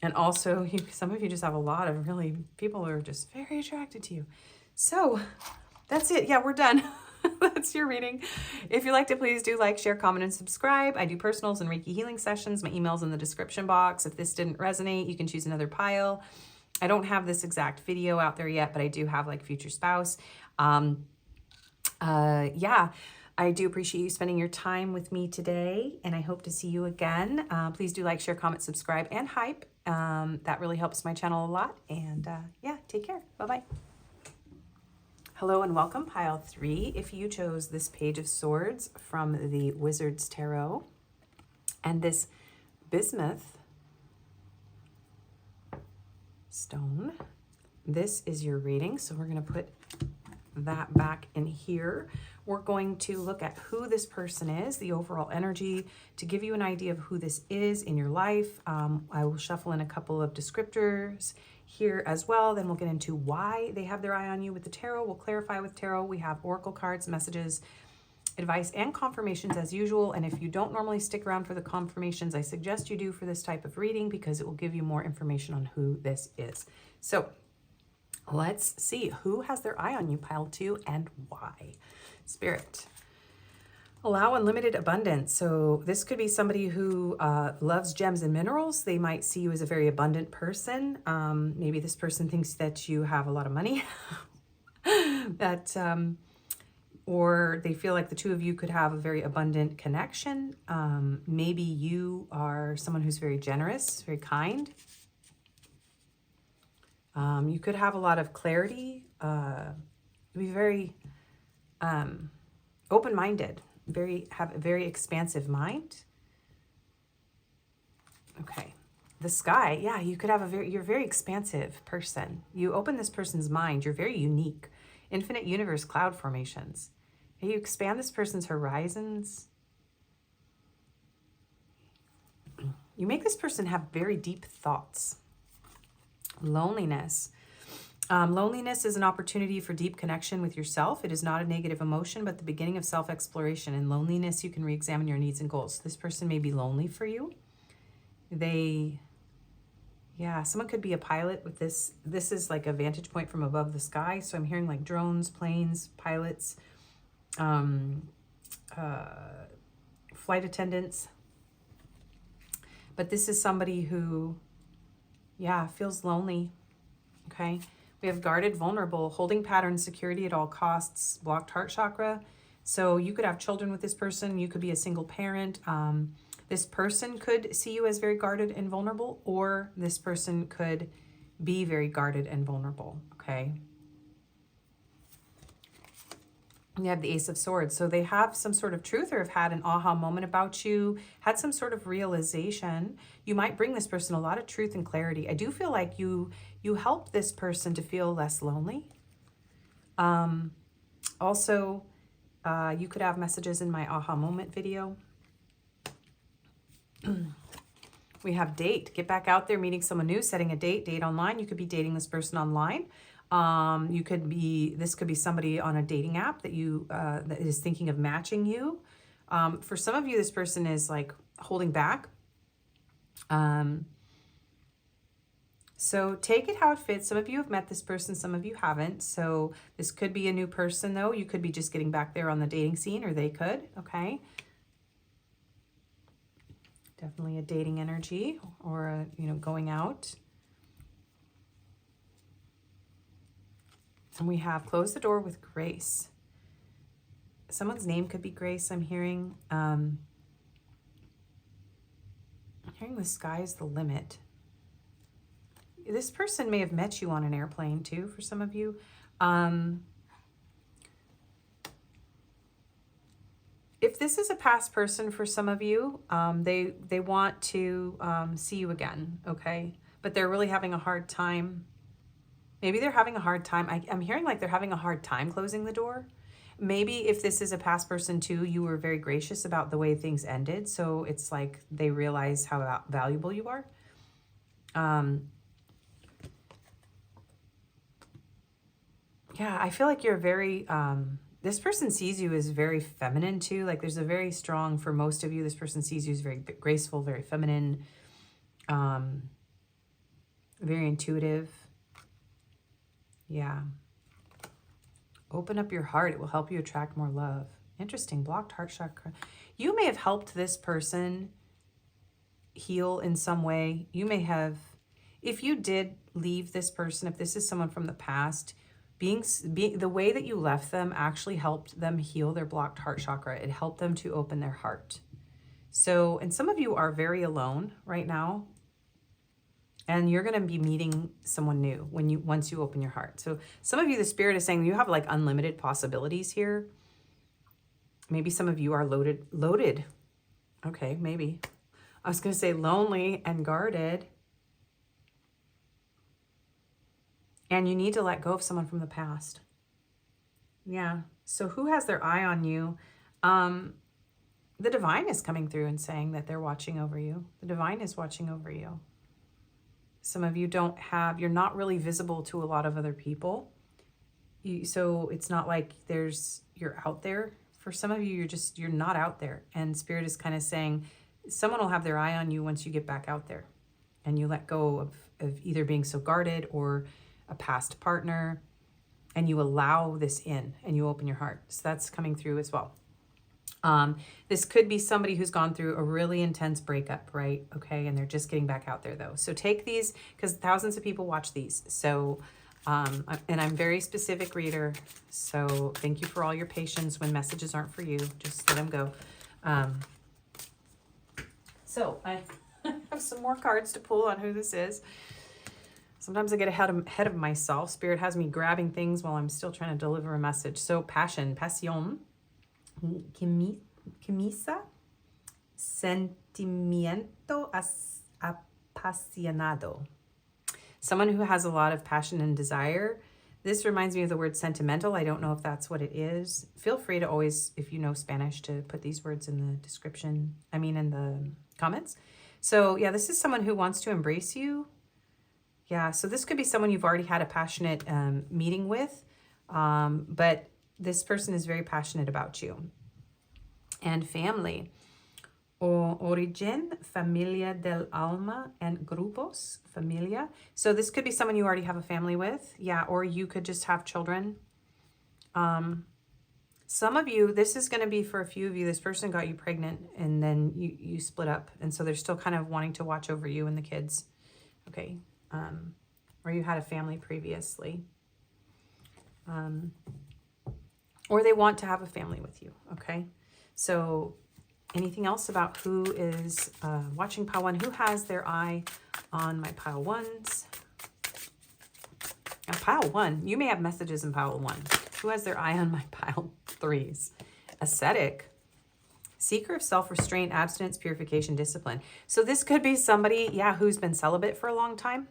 And also, some of you just have a lot of really, people are just very attracted to you. So that's it. Yeah, we're done. That's your reading. If you liked it, please do like, share, comment, and subscribe. I do personals and Reiki healing sessions. My email's in the description box. If this didn't resonate, you can choose another pile. I don't have this exact video out there yet, but I do have like future spouse. Yeah, I do appreciate you spending your time with me today, and I hope to see you again. Please do like, share, comment, subscribe, and hype. That really helps my channel a lot. And yeah, take care. Bye-bye. Hello and welcome, pile 3. If you chose this Page of Swords from the Wizard's Tarot and this Bismuth stone, this is your reading. So we're going to put that back in here. We're going to look at who this person is, the overall energy, to give you an idea of who this is in your life. I will shuffle in a couple of descriptors here as well. Then we'll get into why they have their eye on you with the tarot. We'll clarify with tarot. We have oracle cards, messages, advice, and confirmations as usual. And if you don't normally stick around for the confirmations, I suggest you do for this type of reading because it will give you more information on who this is. So let's see who has their eye on you, pile 2, and why. Spirit. Allow unlimited abundance. So this could be somebody who loves gems and minerals. They might see you as a very abundant person. Maybe this person thinks that you have a lot of money. Or they feel like the two of you could have a very abundant connection. Maybe you are someone who's very generous, very kind. You could have a lot of clarity. Be very open-minded. Have a very expansive mind. Okay. The sky. Yeah, you could have you're a very expansive person. You open this person's mind. You're very unique. Infinite universe cloud formations. You expand this person's horizons. You make this person have very deep thoughts. Loneliness. Loneliness is an opportunity for deep connection with yourself. It is not a negative emotion, but the beginning of self-exploration. In loneliness, you can re-examine your needs and goals. This person may be lonely for you. Someone could be a pilot with this. This is like a vantage point from above the sky. So I'm hearing like drones, planes, pilots, flight attendants. But this is somebody who, feels lonely. Okay. We have guarded, vulnerable, holding pattern, security at all costs, blocked heart chakra. So you could have children with this person. You could be a single parent. This person could see you as very guarded and vulnerable, or this person could be very guarded and vulnerable. Okay. You have the Ace of Swords. So they have some sort of truth or have had an aha moment about you, had some sort of realization. You might bring this person a lot of truth and clarity. I do feel like you help this person to feel less lonely. Also, you could have messages in my aha moment video. We have date. Get back out there, meeting someone new, setting a date online. You could be dating this person online. This could be somebody on a dating app that that is thinking of matching you. For some of you, this person is like holding back. So take it how it fits. Some of you have met this person, some of you haven't. So this could be a new person though. You could be just getting back there on the dating scene, or they could, okay? Definitely a dating energy, or going out. And we have close the door with grace. Someone's name could be Grace, I'm hearing. I'm hearing the sky is the limit. This person may have met you on an airplane too, for some of you. If this is a past person for some of you, they want to see you again, okay? But they're really having a hard time. Maybe they're having a hard time. I'm hearing like they're having a hard time closing the door. Maybe if this is a past person too, you were very gracious about the way things ended. So it's like they realize how valuable you are. Yeah, I feel like you're very, this person sees you as very feminine too. Like there's a very strong, for most of you, this person sees you as very graceful, very feminine, very intuitive. Yeah. Open up your heart. It will help you attract more love. Interesting. Blocked heart chakra. You may have helped this person heal in some way. You may have, if you did leave this person, if this is someone from the past, being the way that you left them actually helped them heal their blocked heart chakra. It helped them to open their heart. So, and some of you are very alone right now, and you're going to be meeting someone new once you open your heart. So some of you, the spirit is saying you have like unlimited possibilities here. Maybe some of you are loaded. Okay, maybe. I was going to say lonely and guarded. And you need to let go of someone from the past. Yeah. So who has their eye on you? The divine is coming through and saying that they're watching over you. The divine is watching over you. Some of you you're not really visible to a lot of other people. So it's not like you're out there. For some of you, you're not out there. And Spirit is kind of saying someone will have their eye on you once you get back out there. And you let go of either being so guarded or a past partner. And you allow this in and you open your heart. So that's coming through as well. This could be somebody who's gone through a really intense breakup, right? Okay. And they're just getting back out there though. So take these, because thousands of people watch these. So, and I'm very specific reader. So thank you for all your patience when messages aren't for you. Just let them go. So I have some more cards to pull on who this is. Sometimes I get ahead of myself. Spirit has me grabbing things while I'm still trying to deliver a message. So passion, pasión. Camisa, sentimiento apasionado. Someone who has a lot of passion and desire. This reminds me of the word sentimental. I don't know if that's what it is. Feel free to always, if you know Spanish, to put these words in the description. In the comments. So yeah, this is someone who wants to embrace you. Yeah, so this could be someone you've already had a passionate meeting with, but this person is very passionate about you. And family. Origen, familia del alma, and grupos, familia. So this could be someone you already have a family with. Yeah, or you could just have children. Some of you, this is going to be for a few of you, this person got you pregnant and then you split up. And so they're still kind of wanting to watch over you and the kids. Okay. Or you had a family previously. Or they want to have a family with you, okay? So anything else about who is watching pile one? Who has their eye on my pile ones? And pile one, you may have messages in pile one. Who has their eye on my pile threes? Ascetic. Seeker of self-restraint, abstinence, purification, discipline. So this could be somebody, yeah, who's been celibate for a long time.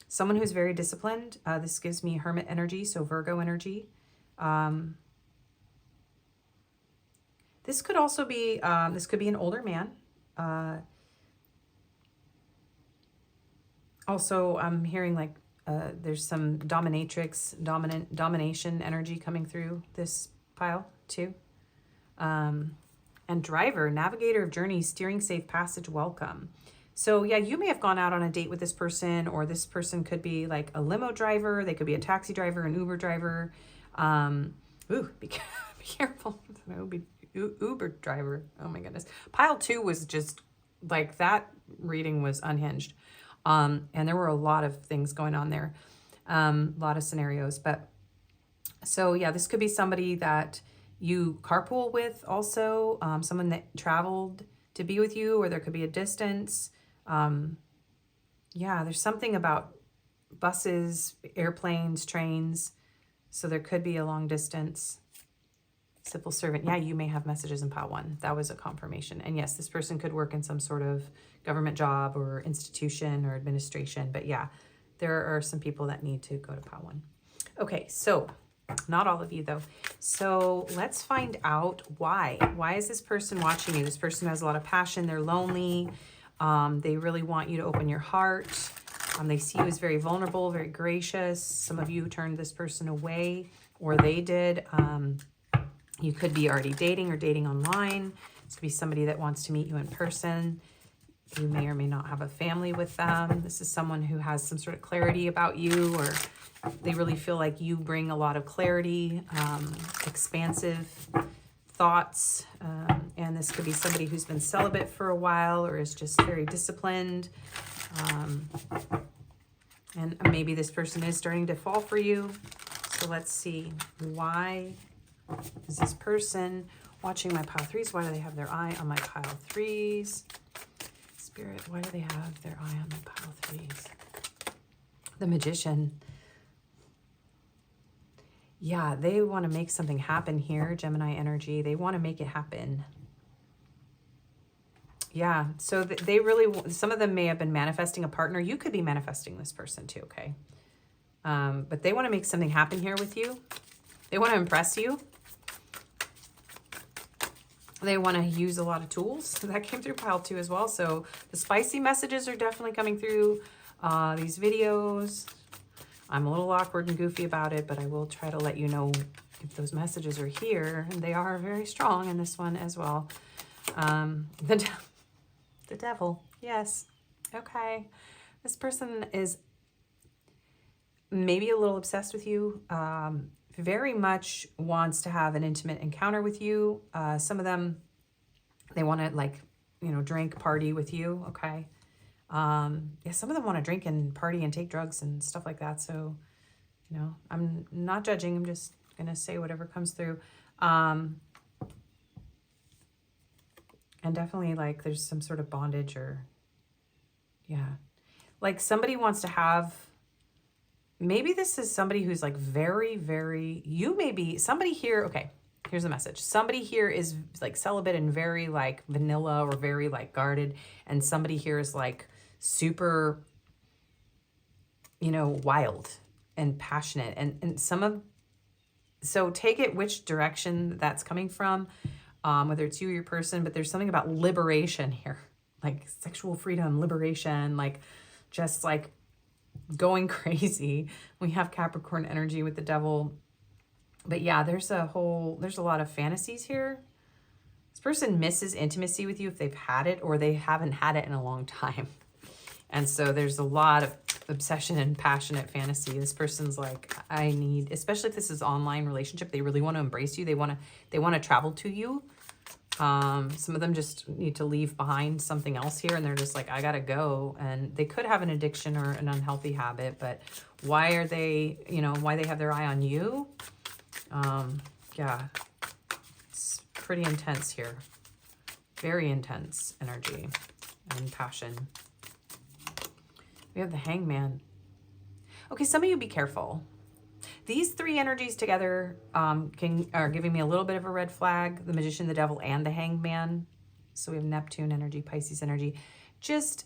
Someone who's very disciplined. This gives me hermit energy, so Virgo energy. This could also be, this could be an older man. Also, I'm hearing like there's some domination energy coming through this pile too. And driver, navigator of journeys, steering safe passage, welcome. So yeah, you may have gone out on a date with this person, or this person could be like a limo driver. They could be a taxi driver, an Uber driver. Be careful. Uber driver. Oh my goodness. Pile two was just like, that reading was unhinged. And there were a lot of things going on there. A lot of scenarios, but so yeah, this could be somebody that you carpool with also, someone that traveled to be with you, or there could be a distance. Yeah, there's something about buses, airplanes, trains. So there could be a long distance. Civil servant. Yeah, you may have messages in pile one. That was a confirmation. And yes, this person could work in some sort of government job or institution or administration. But yeah, there are some people that need to go to pile one. Okay, so not all of you though. So let's find out why. Why is this person watching you? This person has a lot of passion. They're lonely. They really want you to open your heart. They see you as very vulnerable, very gracious. Some of you turned this person away, or they did. You could be already dating or dating online. This could be somebody that wants to meet you in person. You may or may not have a family with them. This is someone who has some sort of clarity about you, or they really feel like you bring a lot of clarity, expansive thoughts. And this could be somebody who's been celibate for a while or is just very disciplined. And maybe this person is starting to fall for you. So let's see, why is this person watching my pile threes? Why do they have their eye on my pile threes? Spirit, why do they have their eye on my pile threes? The Magician. Yeah, they want to make something happen here, Gemini energy. They want to make it happen. Yeah, so they really, some of them may have been manifesting a partner. You could be manifesting this person too, okay? But they want to make something happen here with you. They want to impress you. They want to use a lot of tools. That came through pile 2 as well. So the spicy messages are definitely coming through these videos. I'm a little awkward and goofy about it, but I will try to let you know if those messages are here. And they are very strong in this one as well. The devil. Yes. Okay. This person is maybe a little obsessed with you. Very much wants to have an intimate encounter with you. Some of them, they want to, like, you know, drink, party with you. Okay. Yeah, some of them want to drink and party and take drugs and stuff like that. So, you know, I'm not judging. I'm just going to say whatever comes through. And definitely, like, there's some sort of bondage, or, yeah. Like, somebody wants to have, maybe this is somebody who's like very, very, you may be somebody here. Okay, here's the message. Somebody here is like celibate and very like vanilla, or very like guarded. And somebody here is like super, you know, wild and passionate. And some of, so take it which direction that's coming from, whether it's you or your person, but there's something about liberation here, like sexual freedom, liberation, like just like going crazy. We have Capricorn energy with the devil. But yeah, there's a lot of fantasies here. This person misses intimacy with you if they've had it, or they haven't had it in a long time. And so there's a lot of obsession and passionate fantasy. This person's like, I need, especially if this is online relationship, they really want to embrace you. They want to travel to you. Some of them just need to leave behind something else here, and they're just like, I gotta go. And they could have an addiction or an unhealthy habit, but why are they, you know, why they have their eye on you? Yeah, it's pretty intense here. Very intense energy and passion. We have the Hangman. Okay, some of you be careful. These three energies together are giving me a little bit of a red flag. The Magician, the Devil, and the Hangman. So we have Neptune energy, Pisces energy. Just,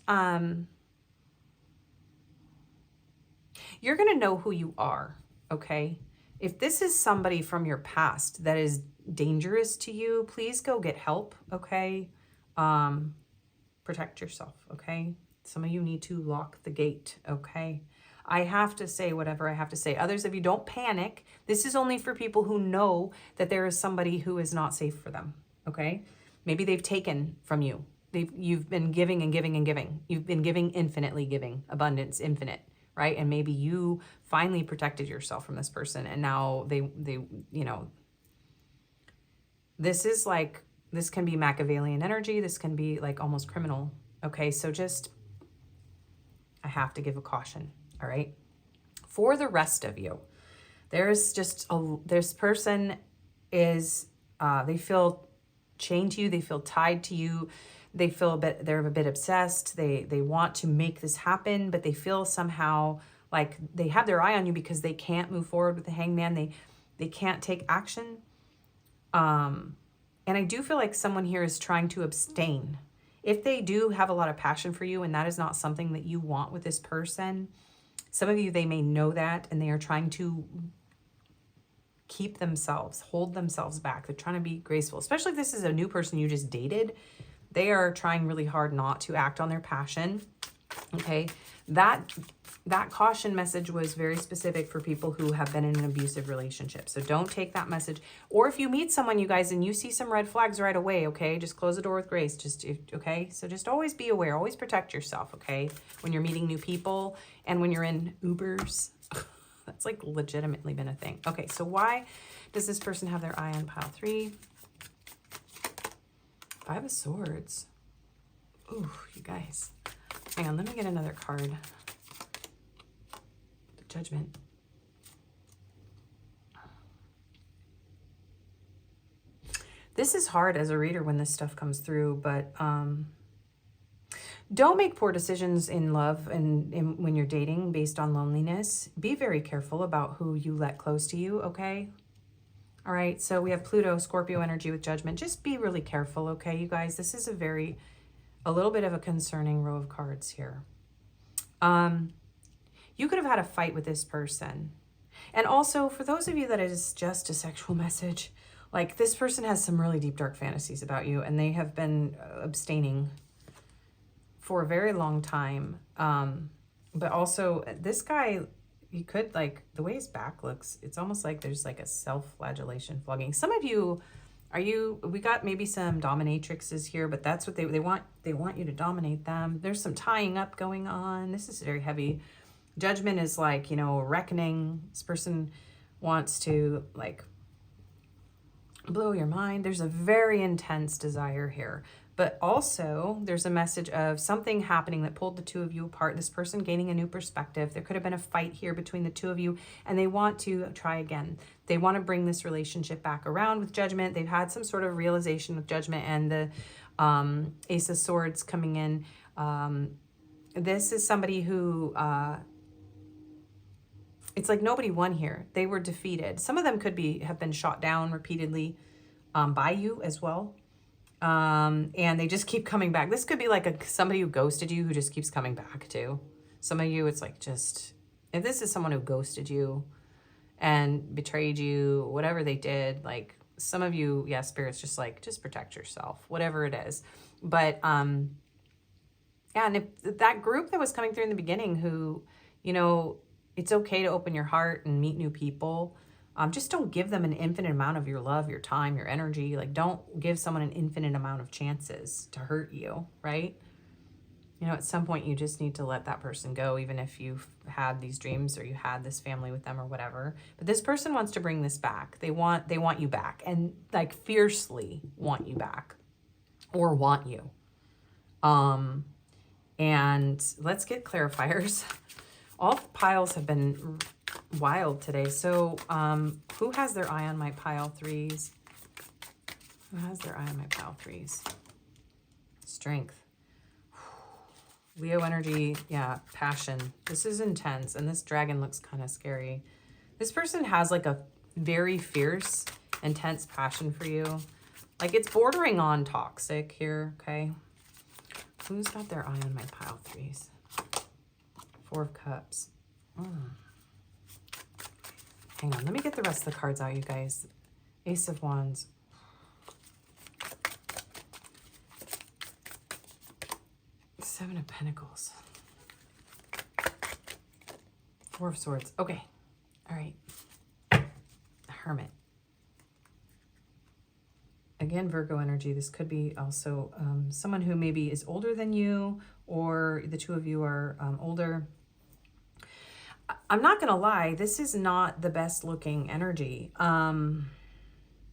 you're going to know who you are, okay? If this is somebody from your past that is dangerous to you, please go get help, okay? Protect yourself, okay? Some of you need to lock the gate, okay? I have to say whatever I have to say. Others of you, don't panic. This is only for people who know that there is somebody who is not safe for them, okay? Maybe they've taken from you. You've been giving and giving and giving. You've been giving, infinitely giving, abundance, infinite, right? And maybe you finally protected yourself from this person, and now they you know, this is like, this can be Machiavellian energy. This can be like almost criminal, okay? So just, I have to give a caution. All right. For the rest of you, there's just this person is, they feel chained to you. They feel tied to you. They feel they're a bit obsessed. They want to make this happen, but they feel somehow like they have their eye on you because they can't move forward with the Hangman. They can't take action. And I do feel like someone here is trying to abstain. If they do have a lot of passion for you and that is not something that you want with this person, Some of you, they may know that, and they are trying to keep themselves, hold themselves back. They're trying to be graceful, especially if this is a new person you just dated. They are trying really hard not to act on their passion. Okay, that caution message was very specific for people who have been in an abusive relationship. So don't take that message. Or if you meet someone, you guys, and you see some red flags right away, okay, just close the door with grace. Okay, so just always be aware, always protect yourself, okay, when you're meeting new people and when you're in Ubers. That's like legitimately been a thing. Okay, so why does this person have their eye on pile 3? 5 of Swords. Ooh, you guys. Hang on, let me get another card. The Judgment. This is hard as a reader when this stuff comes through, but don't make poor decisions in love and when you're dating based on loneliness. Be very careful about who you let close to you, okay? All right, so we have Pluto, Scorpio energy with Judgment. Just be really careful, okay, you guys? This is a little bit of a concerning row of cards here. You could have had a fight with this person. And also, for those of you that it is just a sexual message, like this person has some really deep, dark fantasies about you, and they have been abstaining for a very long time. But also, this guy, he could, like, the way his back looks, it's almost like there's like a self-flagellation, flogging. Some of you, we got maybe some dominatrixes here, but that's what they want. They want you to dominate them. There's some tying up going on. This is very heavy. Judgment is like, you know, reckoning. This person wants to, like, blow your mind. There's a very intense desire here. But also, there's a message of something happening that pulled the two of you apart. This person gaining a new perspective. There could have been a fight here between the two of you, and they want to try again. They want to bring this relationship back around with Judgment. They've had some sort of realization with Judgment and the Ace of Swords coming in. This is somebody who, it's like nobody won here. They were defeated. Some of them could have been shot down repeatedly by you as well. And they just keep coming back. This could be like somebody who ghosted you who just keeps coming back too. Some of you, it's like if this is someone who ghosted you and betrayed you, whatever they did, like some of you, yeah, Spirit's just like, just protect yourself, whatever it is. But, yeah, and if that group that was coming through in the beginning who, you know, it's okay to open your heart and meet new people. Just don't give them an infinite amount of your love, your time, your energy. Like, don't give someone an infinite amount of chances to hurt you, right? You know, at some point you just need to let that person go, even if you've had these dreams or you had this family with them or whatever. But this person wants to bring this back. They want you back, and like fiercely want you back or want you. And let's get clarifiers. All piles have been wild today. So who has their eye on my pile 3s? Who has their eye on my pile 3s? Strength. Leo energy, yeah, passion. This is intense, and this dragon looks kind of scary. This person has like a very fierce, intense passion for you. Like it's bordering on toxic here, okay? Who's got their eye on my pile 3s? 4 of Cups. Hang on, let me get the rest of the cards out, you guys. Ace of Wands. Seven of Pentacles. 4 of Swords. Okay. All right. Hermit. Again, Virgo energy. This could be also someone who maybe is older than you, or the two of you are older. I'm not going to lie. This is not the best looking energy.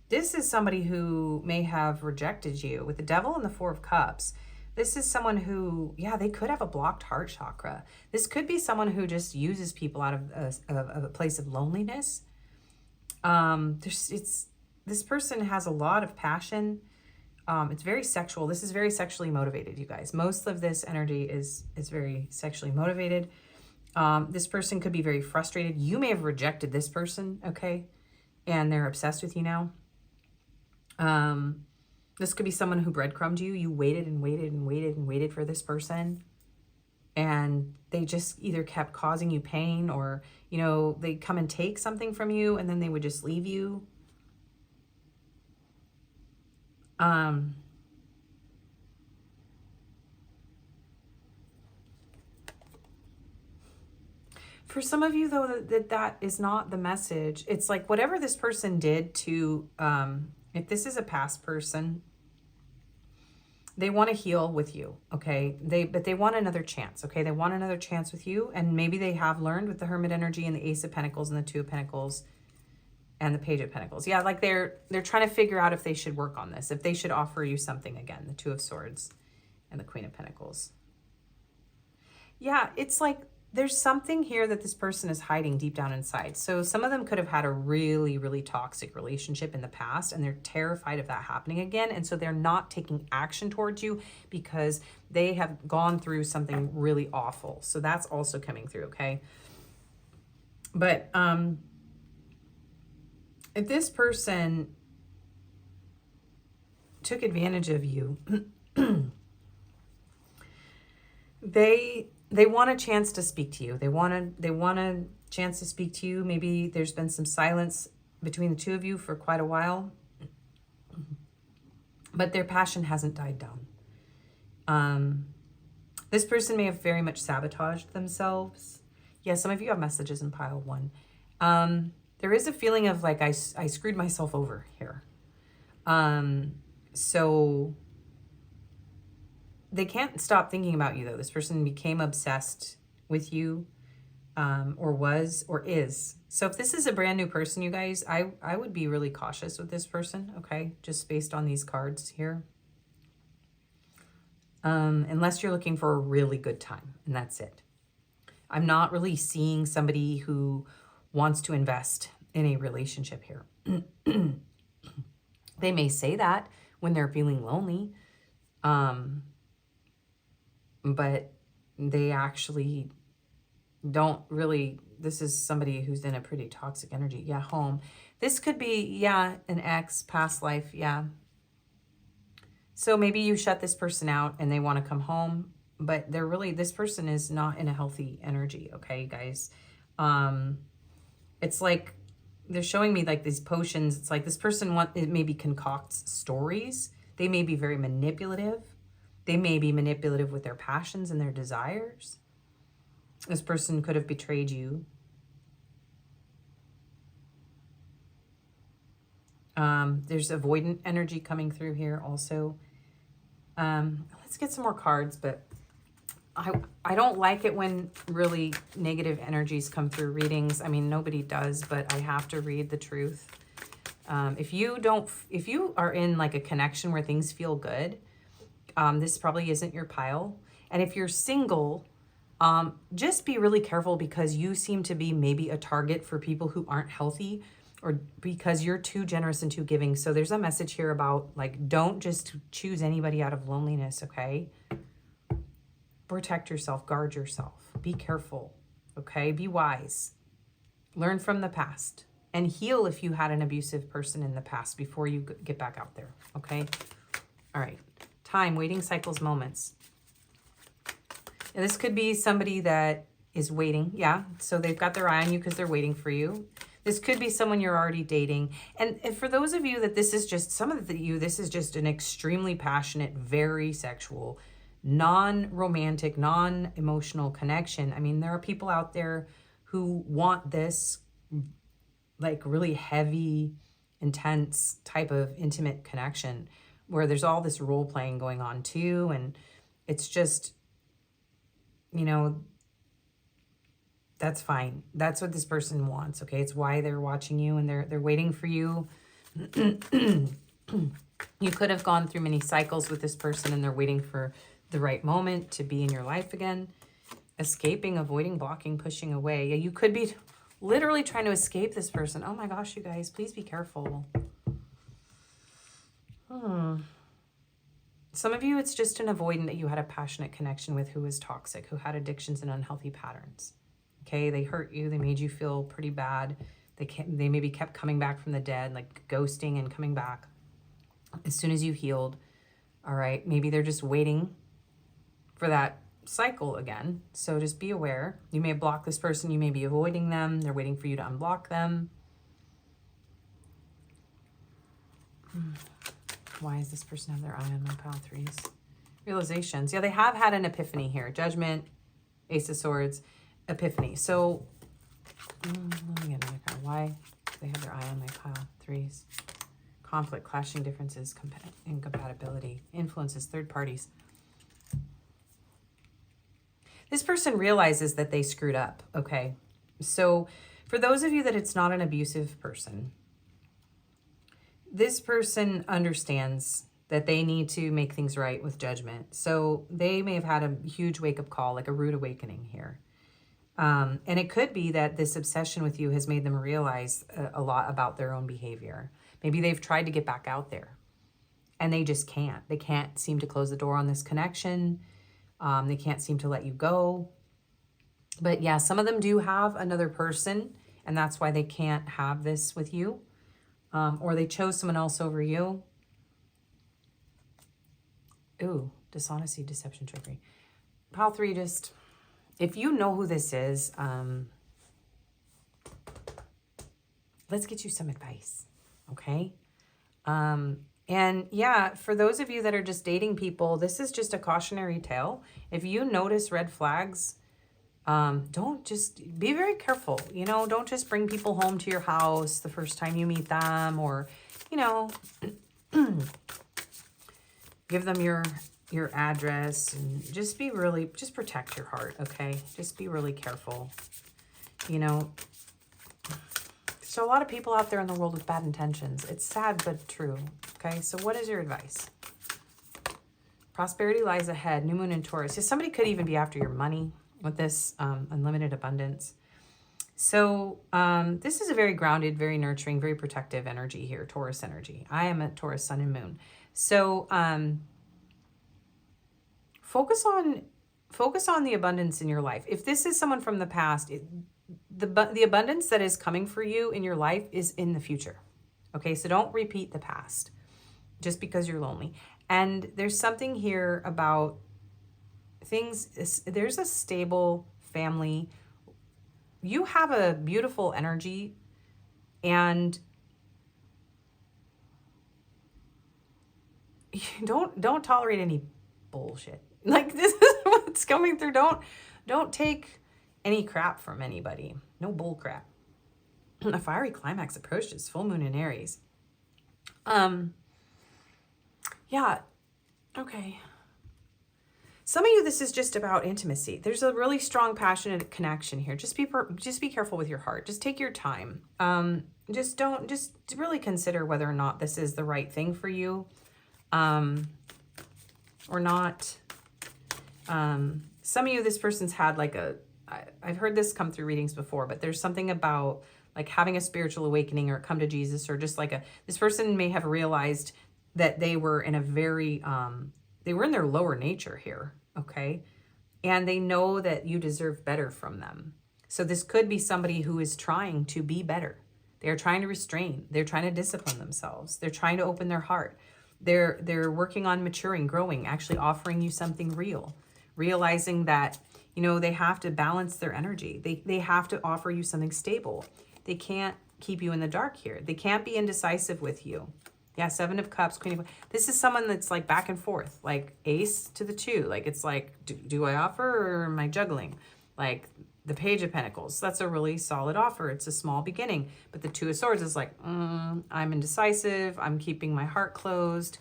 This is somebody who may have rejected you with the Devil and the 4 of Cups. This is someone who, yeah, they could have a blocked heart chakra. This could be someone who just uses people out of a place of loneliness. This person has a lot of passion. It's very sexual. This is very sexually motivated, you guys. Most of this energy is very sexually motivated. This person could be very frustrated. You may have rejected this person, okay? And they're obsessed with you now. This could be someone who breadcrumbed you. You waited and waited and waited and waited for this person. and they just either kept causing you pain, or, you know, they come and take something from you and then they would just leave you. For some of you, though, that is not the message. It's like whatever this person did to, if this is a past person, they want to heal with you, okay? But they want another chance, okay? They want another chance with you, and maybe they have learned with the Hermit energy and the Ace of Pentacles and the Two of Pentacles and the Page of Pentacles. Yeah, like they're trying to figure out if they should work on this, if they should offer you something again, the Two of Swords and the Queen of Pentacles. Yeah, it's like there's something here that this person is hiding deep down inside. So some of them could have had a really, really toxic relationship in the past, and they're terrified of that happening again. And so they're not taking action towards you because they have gone through something really awful. So that's also coming through, okay? But if this person took advantage of you, they want a chance to speak to you. They want a chance to speak to you. Maybe there's been some silence between the two of you for quite a while, but their passion hasn't died down. This person may have very much sabotaged themselves. Yeah, some of you have messages in pile 1. There is a feeling of like, I screwed myself over here. So they can't stop thinking about you, though. This person became obsessed with you, or was, or is. So if this is a brand new person, you guys, I would be really cautious with this person, okay? Just based on these cards here. Unless you're looking for a really good time, and that's it. I'm not really seeing somebody who wants to invest in a relationship here. They may say that when they're feeling lonely, but they actually don't really. This is somebody who's in a pretty toxic energy. Yeah, home. This could be, yeah, an ex, past life, yeah. So maybe you shut this person out and they want to come home, but they're really, this person is not in a healthy energy, okay, guys? It's like they're showing me like these potions. It's like this person it maybe concocts stories. They may be very manipulative. They may be manipulative with their passions and their desires. This person could have betrayed you. There's avoidant energy coming through here also. Let's get some more cards, but I don't like it when really negative energies come through readings. I mean, nobody does, but I have to read the truth. If you are in like a connection where things feel good, this probably isn't your pile. And if you're single, just be really careful, because you seem to be maybe a target for people who aren't healthy, or because you're too generous and too giving. So there's a message here about like, don't just choose anybody out of loneliness, okay? Protect yourself, guard yourself, be careful, okay? Be wise, learn from the past, and heal if you had an abusive person in the past before you get back out there, okay? All right, time, waiting cycles, moments. And this could be somebody that is waiting, yeah, so they've got their eye on you because they're waiting for you. This could be someone you're already dating. And for those of you that this is just, this is just an extremely passionate, very sexual, non-romantic, non-emotional connection. I mean, there are people out there who want this like really heavy, intense type of intimate connection where there's all this role playing going on too. And it's just, you know, that's fine. That's what this person wants, okay? It's why they're watching you and they're waiting for you. You could have gone through many cycles with this person and they're waiting for the right moment to be in your life again. Escaping, avoiding, blocking, pushing away. Yeah, you could be literally trying to escape this person. Oh my gosh, you guys, please be careful. Some of you, it's just an avoidant that you had a passionate connection with who was toxic, who had addictions and unhealthy patterns. Okay, they hurt you. They made you feel pretty bad. They maybe kept coming back from the dead, like ghosting and coming back as soon as you healed. All right, maybe they're just waiting for that cycle again. So just be aware. You may have blocked this person. You may be avoiding them. They're waiting for you to unblock them. Why does this person have their eye on my pile threes? Realizations. Yeah, they have had an epiphany here. Judgment, Ace of Swords, epiphany. So let me get another card. Why do they have their eye on my pile threes? Conflict, clashing differences, incompatibility, influences, third parties. This person realizes that they screwed up, okay? So for those of you that it's not an abusive person, this person understands that they need to make things right with judgment. So they may have had a huge wake-up call, like a rude awakening here. And it could be that this obsession with you has made them realize a lot about their own behavior. Maybe they've tried to get back out there and they just can't. They can't seem to close the door on this connection. They can't seem to let you go. But yeah, some of them do have another person, and that's why they can't have this with you. Or they chose someone else over you. Ooh, dishonesty, deception, trickery. Pile three, just, if you know who this is, let's get you some advice, okay? And yeah, for those of you that are just dating people, this is just a cautionary tale. If you notice red flags, don't just, be very careful. You know, don't just bring people home to your house the first time you meet them, or, you know, give them your address, and just be really, just protect your heart, okay? Just be really careful. You know, so a lot of people out there in the world with bad intentions. It's sad, but true, okay? So what is your advice? Prosperity lies ahead, new moon in Taurus. So somebody could even be after your money with this unlimited abundance. So this is a very grounded, very nurturing, very protective energy here, Taurus energy. I am a Taurus sun and moon. So focus on the abundance in your life. If this is someone from the past, the abundance that is coming for you in your life is in the future. Okay, so don't repeat the past just because you're lonely. And there's something here about things, there's a stable family. You have a beautiful energy, and don't tolerate any bullshit. Like, this is what's coming through. Don't take any crap from anybody. No bull crap. A fiery climax approaches, full moon in Aries. Yeah, okay. Some of you, this is just about intimacy. There's a really strong, passionate connection here. Just be careful with your heart. Just take your time. Just really consider whether or not this is the right thing for you, or not. Some of you, this person's had like I've heard this come through readings before, but there's something about like having a spiritual awakening, or come to Jesus, or just like this person may have realized that they were in a very, they were in their lower nature here, okay? And they know that you deserve better from them. So this could be somebody who is trying to be better. They're trying to restrain. They're trying to discipline themselves. They're trying to open their heart. They're working on maturing, growing, actually offering you something real, realizing that, you know, they have to balance their energy. They have to offer you something stable. They can't keep you in the dark here. They can't be indecisive with you. Yeah, Seven of Cups, Queen of... This is someone that's like back and forth, like Ace to the 2. Like, it's like, do I offer, or am I juggling? Like the Page of Pentacles, that's a really solid offer. It's a small beginning. But the Two of Swords is like, I'm indecisive. I'm keeping my heart closed.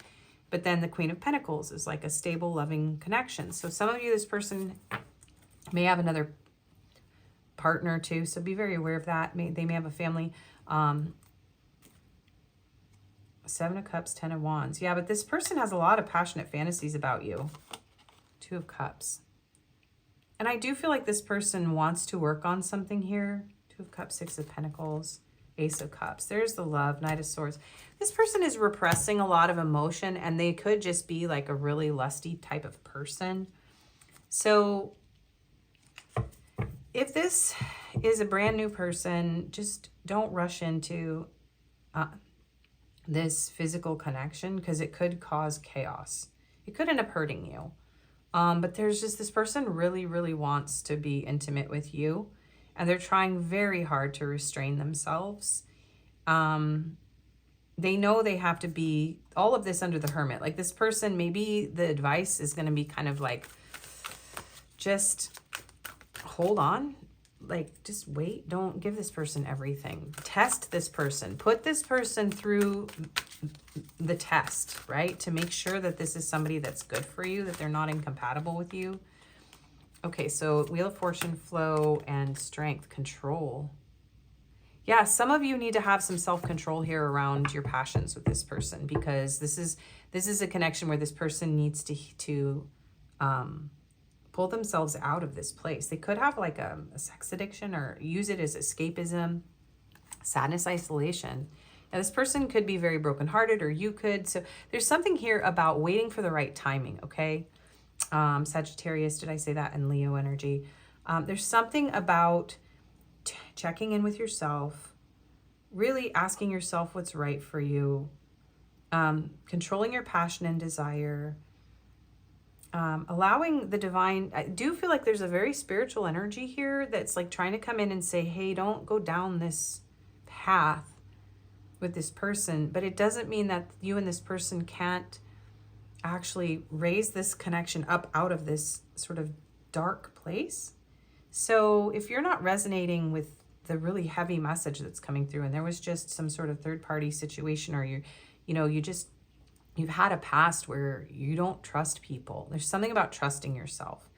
But then the Queen of Pentacles is like a stable, loving connection. So some of you, this person may have another partner too. So be very aware of that. They may have a family. Seven of Cups, Ten of Wands. Yeah, but this person has a lot of passionate fantasies about you. Two of Cups. And I do feel like this person wants to work on something here. Two of Cups, Six of Pentacles, Ace of Cups. There's the Love, Knight of Swords. This person is repressing a lot of emotion, and they could just be like a really lusty type of person. So if this is a brand new person, just don't rush into this physical connection, because it could cause chaos. It could end up hurting you. But there's just this person really, really wants to be intimate with you, and they're trying very hard to restrain themselves. They know they have to be all of this under the Hermit. Like this person, maybe the advice is going to be kind of like, just hold on. Like, just wait. Don't give this person everything. Test this person. Put this person through the test, right? To make sure that this is somebody that's good for you, that they're not incompatible with you. Okay, so Wheel of Fortune, flow, and strength, control. Yeah, some of you need to have some self-control here around your passions with this person, because this is a connection where this person needs to pull themselves out of this place. They could have like a sex addiction or use it as escapism, sadness, isolation. Now, this person could be very brokenhearted, or you could. So there's something here about waiting for the right timing, okay? Sagittarius, did I say that? And Leo energy. There's something about checking in with yourself, really asking yourself what's right for you, controlling your passion and desire, allowing the divine. I do feel like there's a very spiritual energy here that's like trying to come in and say, hey, don't go down this path with this person. But it doesn't mean that you and this person can't actually raise this connection up out of this sort of dark place. So if you're not resonating with the really heavy message that's coming through, and there was just some sort of third-party situation, or you've had a past where you don't trust people. There's something about trusting yourself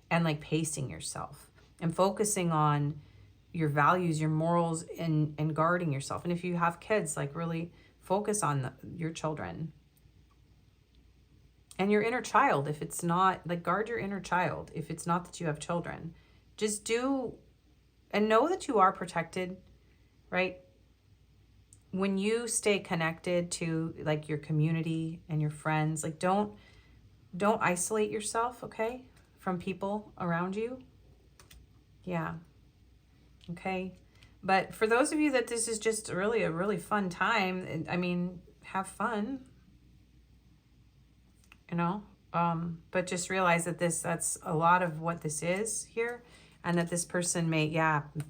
and like pacing yourself and focusing on your values, your morals, and guarding yourself. And if you have kids, like really focus on your children and your inner child. If it's not, like, guard your inner child. If it's not that you have children, just do, and know that you are protected, right? When you stay connected to like your community and your friends, like don't isolate yourself, okay, from people around you. Yeah. Okay. But for those of you that this is just really a really fun time, I mean, have fun, but just realize that that's a lot of what this is here. And that this person may,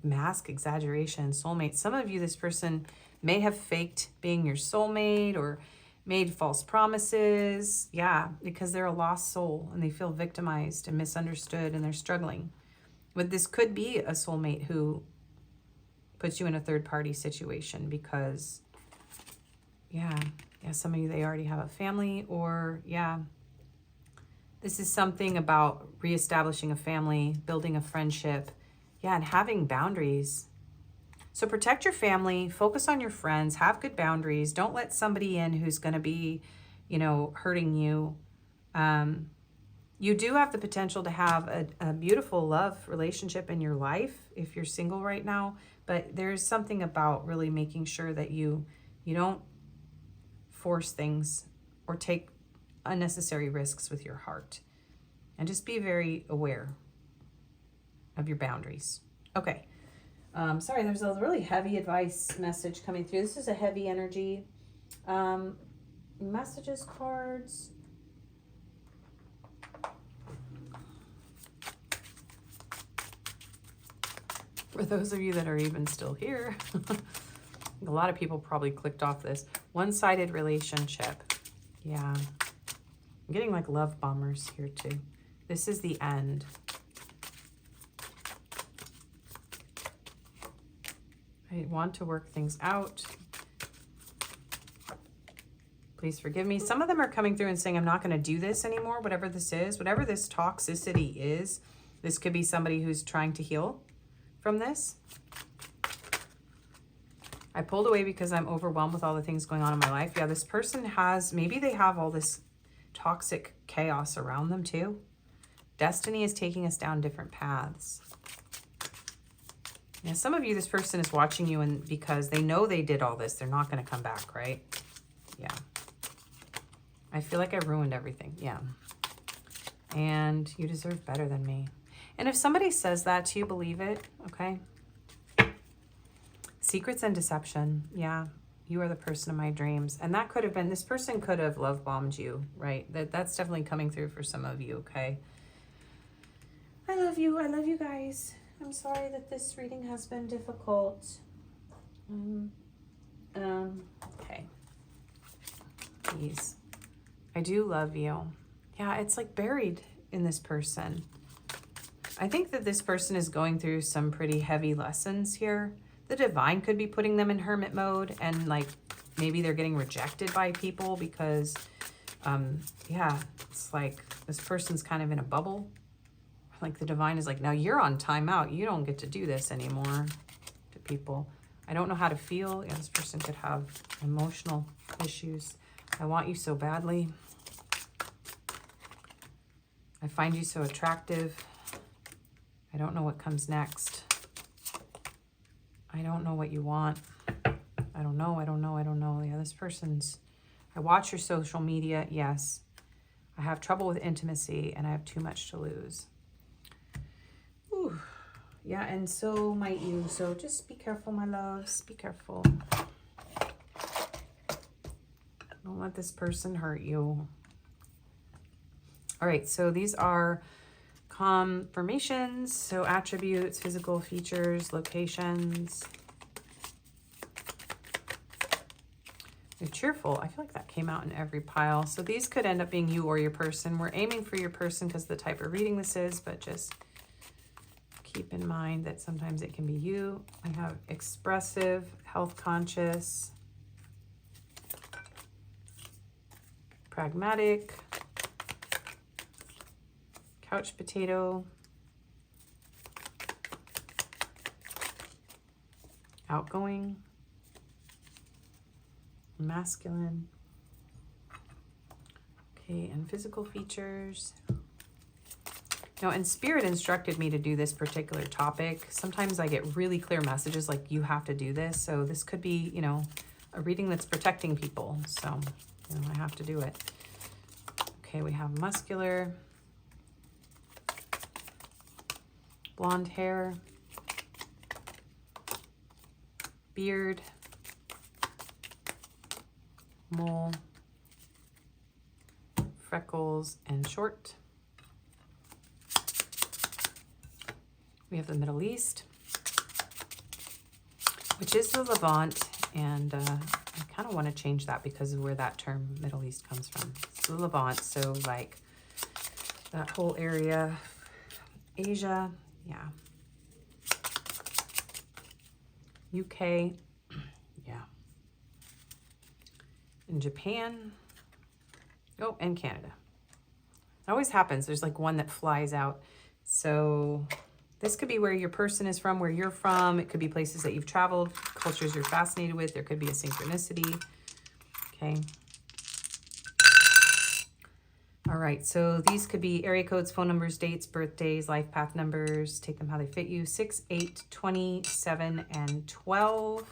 mask, exaggeration, soulmate. Some of you, this person may have faked being your soulmate or made false promises. Yeah, because they're a lost soul and they feel victimized and misunderstood and they're struggling. But this could be a soulmate who puts you in a third-party situation because, some of you, they already have a family, or, this is something about reestablishing a family, building a friendship, and having boundaries. So protect your family, focus on your friends, have good boundaries. Don't let somebody in who's going to be, hurting you. You do have the potential to have a beautiful love relationship in your life if you're single right now, but there's something about really making sure that you don't force things or take unnecessary risks with your heart, and just be very aware of your boundaries. Okay. Sorry, there's a really heavy advice message coming through. This is a heavy energy. Messages, cards. For those of you that are even still here, a lot of people probably clicked off this. One-sided relationship. Yeah. I'm getting like love bombers here too. This is the end. I want to work things out. Please forgive me. Some of them are coming through and saying, I'm not going to do this anymore, whatever this is, whatever this toxicity is. This could be somebody who's trying to heal from this. I pulled away because I'm overwhelmed with all the things going on in my life. Yeah, this person has, maybe they have all this toxic chaos around them too. Destiny is taking us down different paths. Now, some of you, this person is watching you, and because they know they did all this, they're not going to come back, right? Yeah. I feel like I ruined everything. Yeah. And you deserve better than me. And if somebody says that to you, believe it, okay? Secrets and deception. Yeah. You are the person of my dreams. And that could have been, this person could have love bombed you, right? That's definitely coming through for some of you, okay? I love you. I love you guys. I'm sorry that this reading has been difficult. Okay. Please. I do love you. Yeah, it's like buried in this person. I think that this person is going through some pretty heavy lessons here. The divine could be putting them in hermit mode, and like maybe they're getting rejected by people because, yeah, it's like this person's kind of in a bubble. Like the divine is like, now you're on timeout. You don't get to do this anymore to people. I don't know how to feel. Yeah, this person could have emotional issues. I want you so badly. I find you so attractive. I don't know what comes next. I don't know what you want. I don't know. Yeah, this person's... I watch your social media. Yes. I have trouble with intimacy and I have too much to lose. Ooh. Yeah, and so might you. So just be careful, my loves. Be careful. Don't let this person hurt you. All right, so these are confirmations. So attributes, physical features, locations. You're cheerful. I feel like that came out in every pile. So these could end up being you or your person. We're aiming for your person because of the type of reading this is, but just keep in mind that sometimes it can be you. I have expressive, health conscious, pragmatic, couch potato, outgoing, masculine. Okay, and physical features. Now, and Spirit instructed me to do this particular topic. Sometimes I get really clear messages like, you have to do this. So this could be, you know, a reading that's protecting people. So, you know, I have to do it. Okay, we have muscular, blonde hair, beard, mole, freckles, and short. We have the Middle East, which is the Levant, and I kind of want to change that because of where that term Middle East comes from. It's the Levant, so like that whole area, Asia, yeah. UK, yeah. And Japan, oh, and Canada. It always happens. There's like one that flies out. So this could be where your person is from, where you're from. It could be places that you've traveled, cultures you're fascinated with. There could be a synchronicity. Okay. All right, so these could be area codes, phone numbers, dates, birthdays, life path numbers. Take them how they fit you. 6, 8, 20, 7, and 12.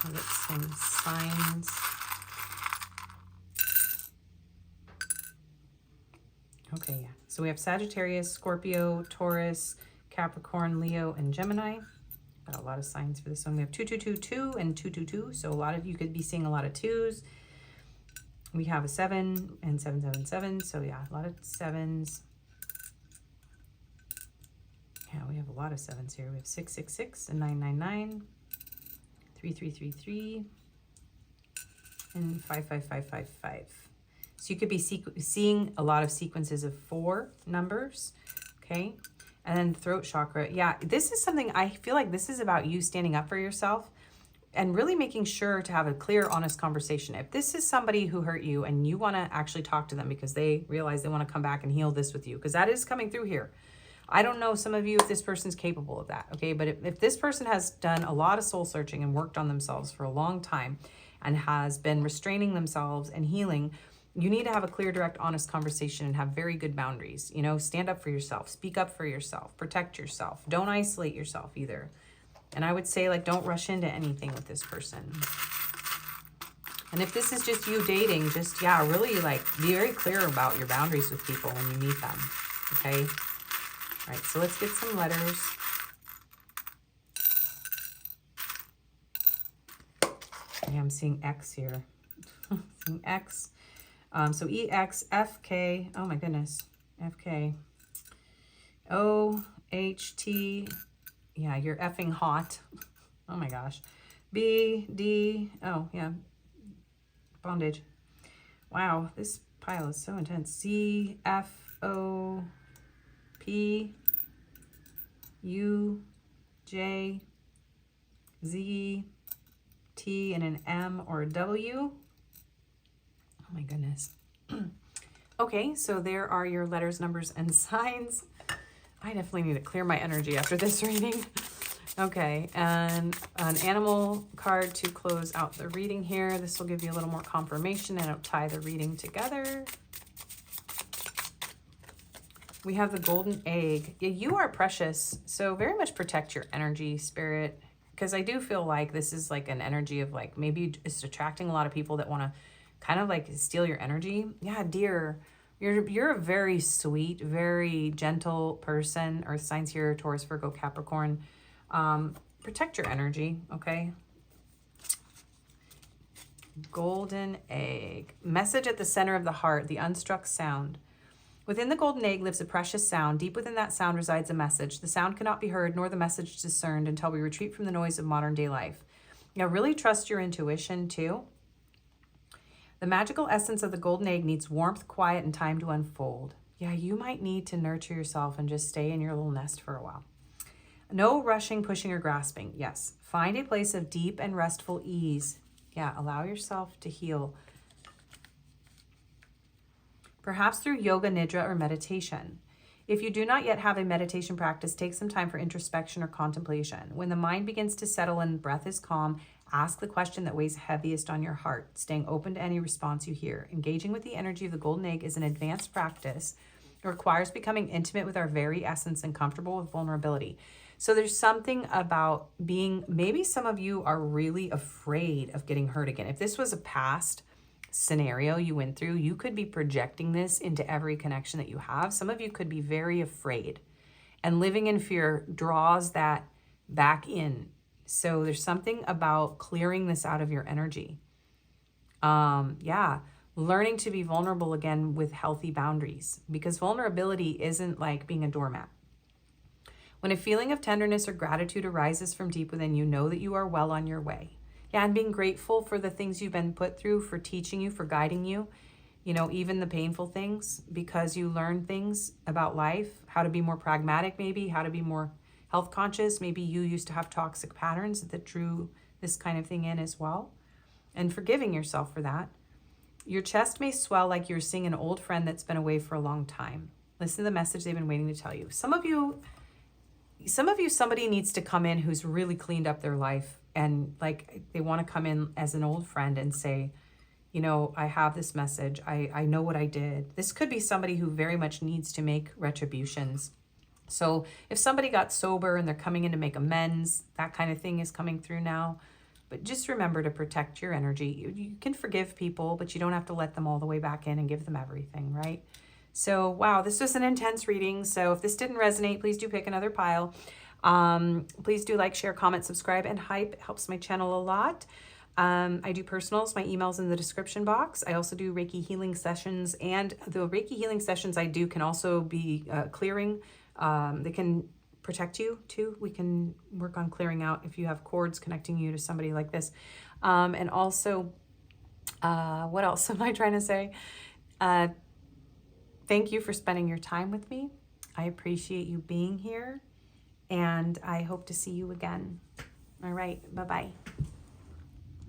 I'll get some signs. Okay, yeah. So we have Sagittarius, Scorpio, Taurus, Capricorn, Leo, and Gemini. Got a lot of signs for this one. We have 2222 and 222. So a lot of you could be seeing a lot of twos. We have a 7 and 777. So yeah, a lot of sevens. Yeah, we have a lot of sevens here. We have 666 and 999, 3333, and 55555. So you could be seeing a lot of sequences of 4 numbers, okay? And then throat chakra. Yeah, this is something, I feel like this is about you standing up for yourself and really making sure to have a clear, honest conversation. If this is somebody who hurt you and you want to actually talk to them because they realize they want to come back and heal this with you, because that is coming through here. I don't know some of you if this person's capable of that, okay? But if this person has done a lot of soul searching and worked on themselves for a long time and has been restraining themselves and healing, you need to have a clear, direct, honest conversation and have very good boundaries. You know, stand up for yourself, speak up for yourself, protect yourself. Don't isolate yourself either. And I would say, like, don't rush into anything with this person. And if this is just you dating, just, yeah, really, like, be very clear about your boundaries with people when you meet them, okay? All right, so let's get some letters. Okay, I'm seeing X here. Seeing X. So EX, FK, oh my goodness, FK, O-H-T, yeah, you're effing hot. Oh my gosh. B-D, oh yeah, bondage. Wow, this pile is so intense. C-F-O-P-U-J-Z-T and an M or a W. Oh my goodness. Okay, so there are your letters, numbers, and signs. I definitely need to clear my energy after this reading. Okay, and an animal card to close out the reading here. This will give you a little more confirmation and it'll tie the reading together. We have the golden egg. Yeah, you are precious, so very much protect your energy, spirit, because I do feel like this is like an energy of like maybe it's attracting a lot of people that want to kind of like steal your energy. Yeah, dear, you're a very sweet, very gentle person. Earth signs here, Taurus, Virgo, Capricorn. Protect your energy, okay? Golden egg. Message at the center of the heart, the unstruck sound. Within the golden egg lives a precious sound. Deep within that sound resides a message. The sound cannot be heard, nor the message discerned until we retreat from the noise of modern day life. Now, really trust your intuition, too. The magical essence of the golden egg needs warmth, quiet, and time to unfold. Yeah, you might need to nurture yourself and just stay in your little nest for a while. No rushing, pushing, or grasping. Yes. Find a place of deep and restful ease. Yeah, allow yourself to heal. Perhaps through yoga, nidra, or meditation. If you do not yet have a meditation practice, take some time for introspection or contemplation. When the mind begins to settle and breath is calm, ask the question that weighs heaviest on your heart, staying open to any response you hear. Engaging with the energy of the golden egg is an advanced practice. It requires becoming intimate with our very essence and comfortable with vulnerability. So there's something about being, maybe some of you are really afraid of getting hurt again. If this was a past scenario you went through, you could be projecting this into every connection that you have. Some of you could be very afraid, and living in fear draws that back in. So there's something about clearing this out of your energy. Yeah, learning to be vulnerable again with healthy boundaries, because vulnerability isn't like being a doormat. When a feeling of tenderness or gratitude arises from deep within you, know that you are well on your way. Yeah, and being grateful for the things you've been put through, for teaching you, for guiding you, you know, even the painful things, because you learn things about life, how to be more pragmatic maybe, how to be more health conscious. Maybe you used to have toxic patterns that drew this kind of thing in as well. And forgiving yourself for that. Your chest may swell like you're seeing an old friend that's been away for a long time. Listen to the message they've been waiting to tell you. Some of you, somebody needs to come in who's really cleaned up their life, and like they want to come in as an old friend and say, you know, I have this message. I know what I did. This could be somebody who very much needs to make retributions. So if somebody got sober and they're coming in to make amends, that kind of thing is coming through now. But just remember to protect your energy. You can forgive people, but you don't have to let them all the way back in and give them everything, right? So, wow, this was an intense reading. So if this didn't resonate, please do pick another pile. Please do like, share, comment, subscribe, and hype. It helps my channel a lot. I do personals. My email's in the description box. I also do Reiki healing sessions, and the Reiki healing sessions I do can also be clearing. They can protect you too. We can work on clearing out if you have cords connecting you to somebody like this. And also, what else am I trying to say? Thank you for spending your time with me. I appreciate you being here, and I hope to see you again. All right, bye-bye.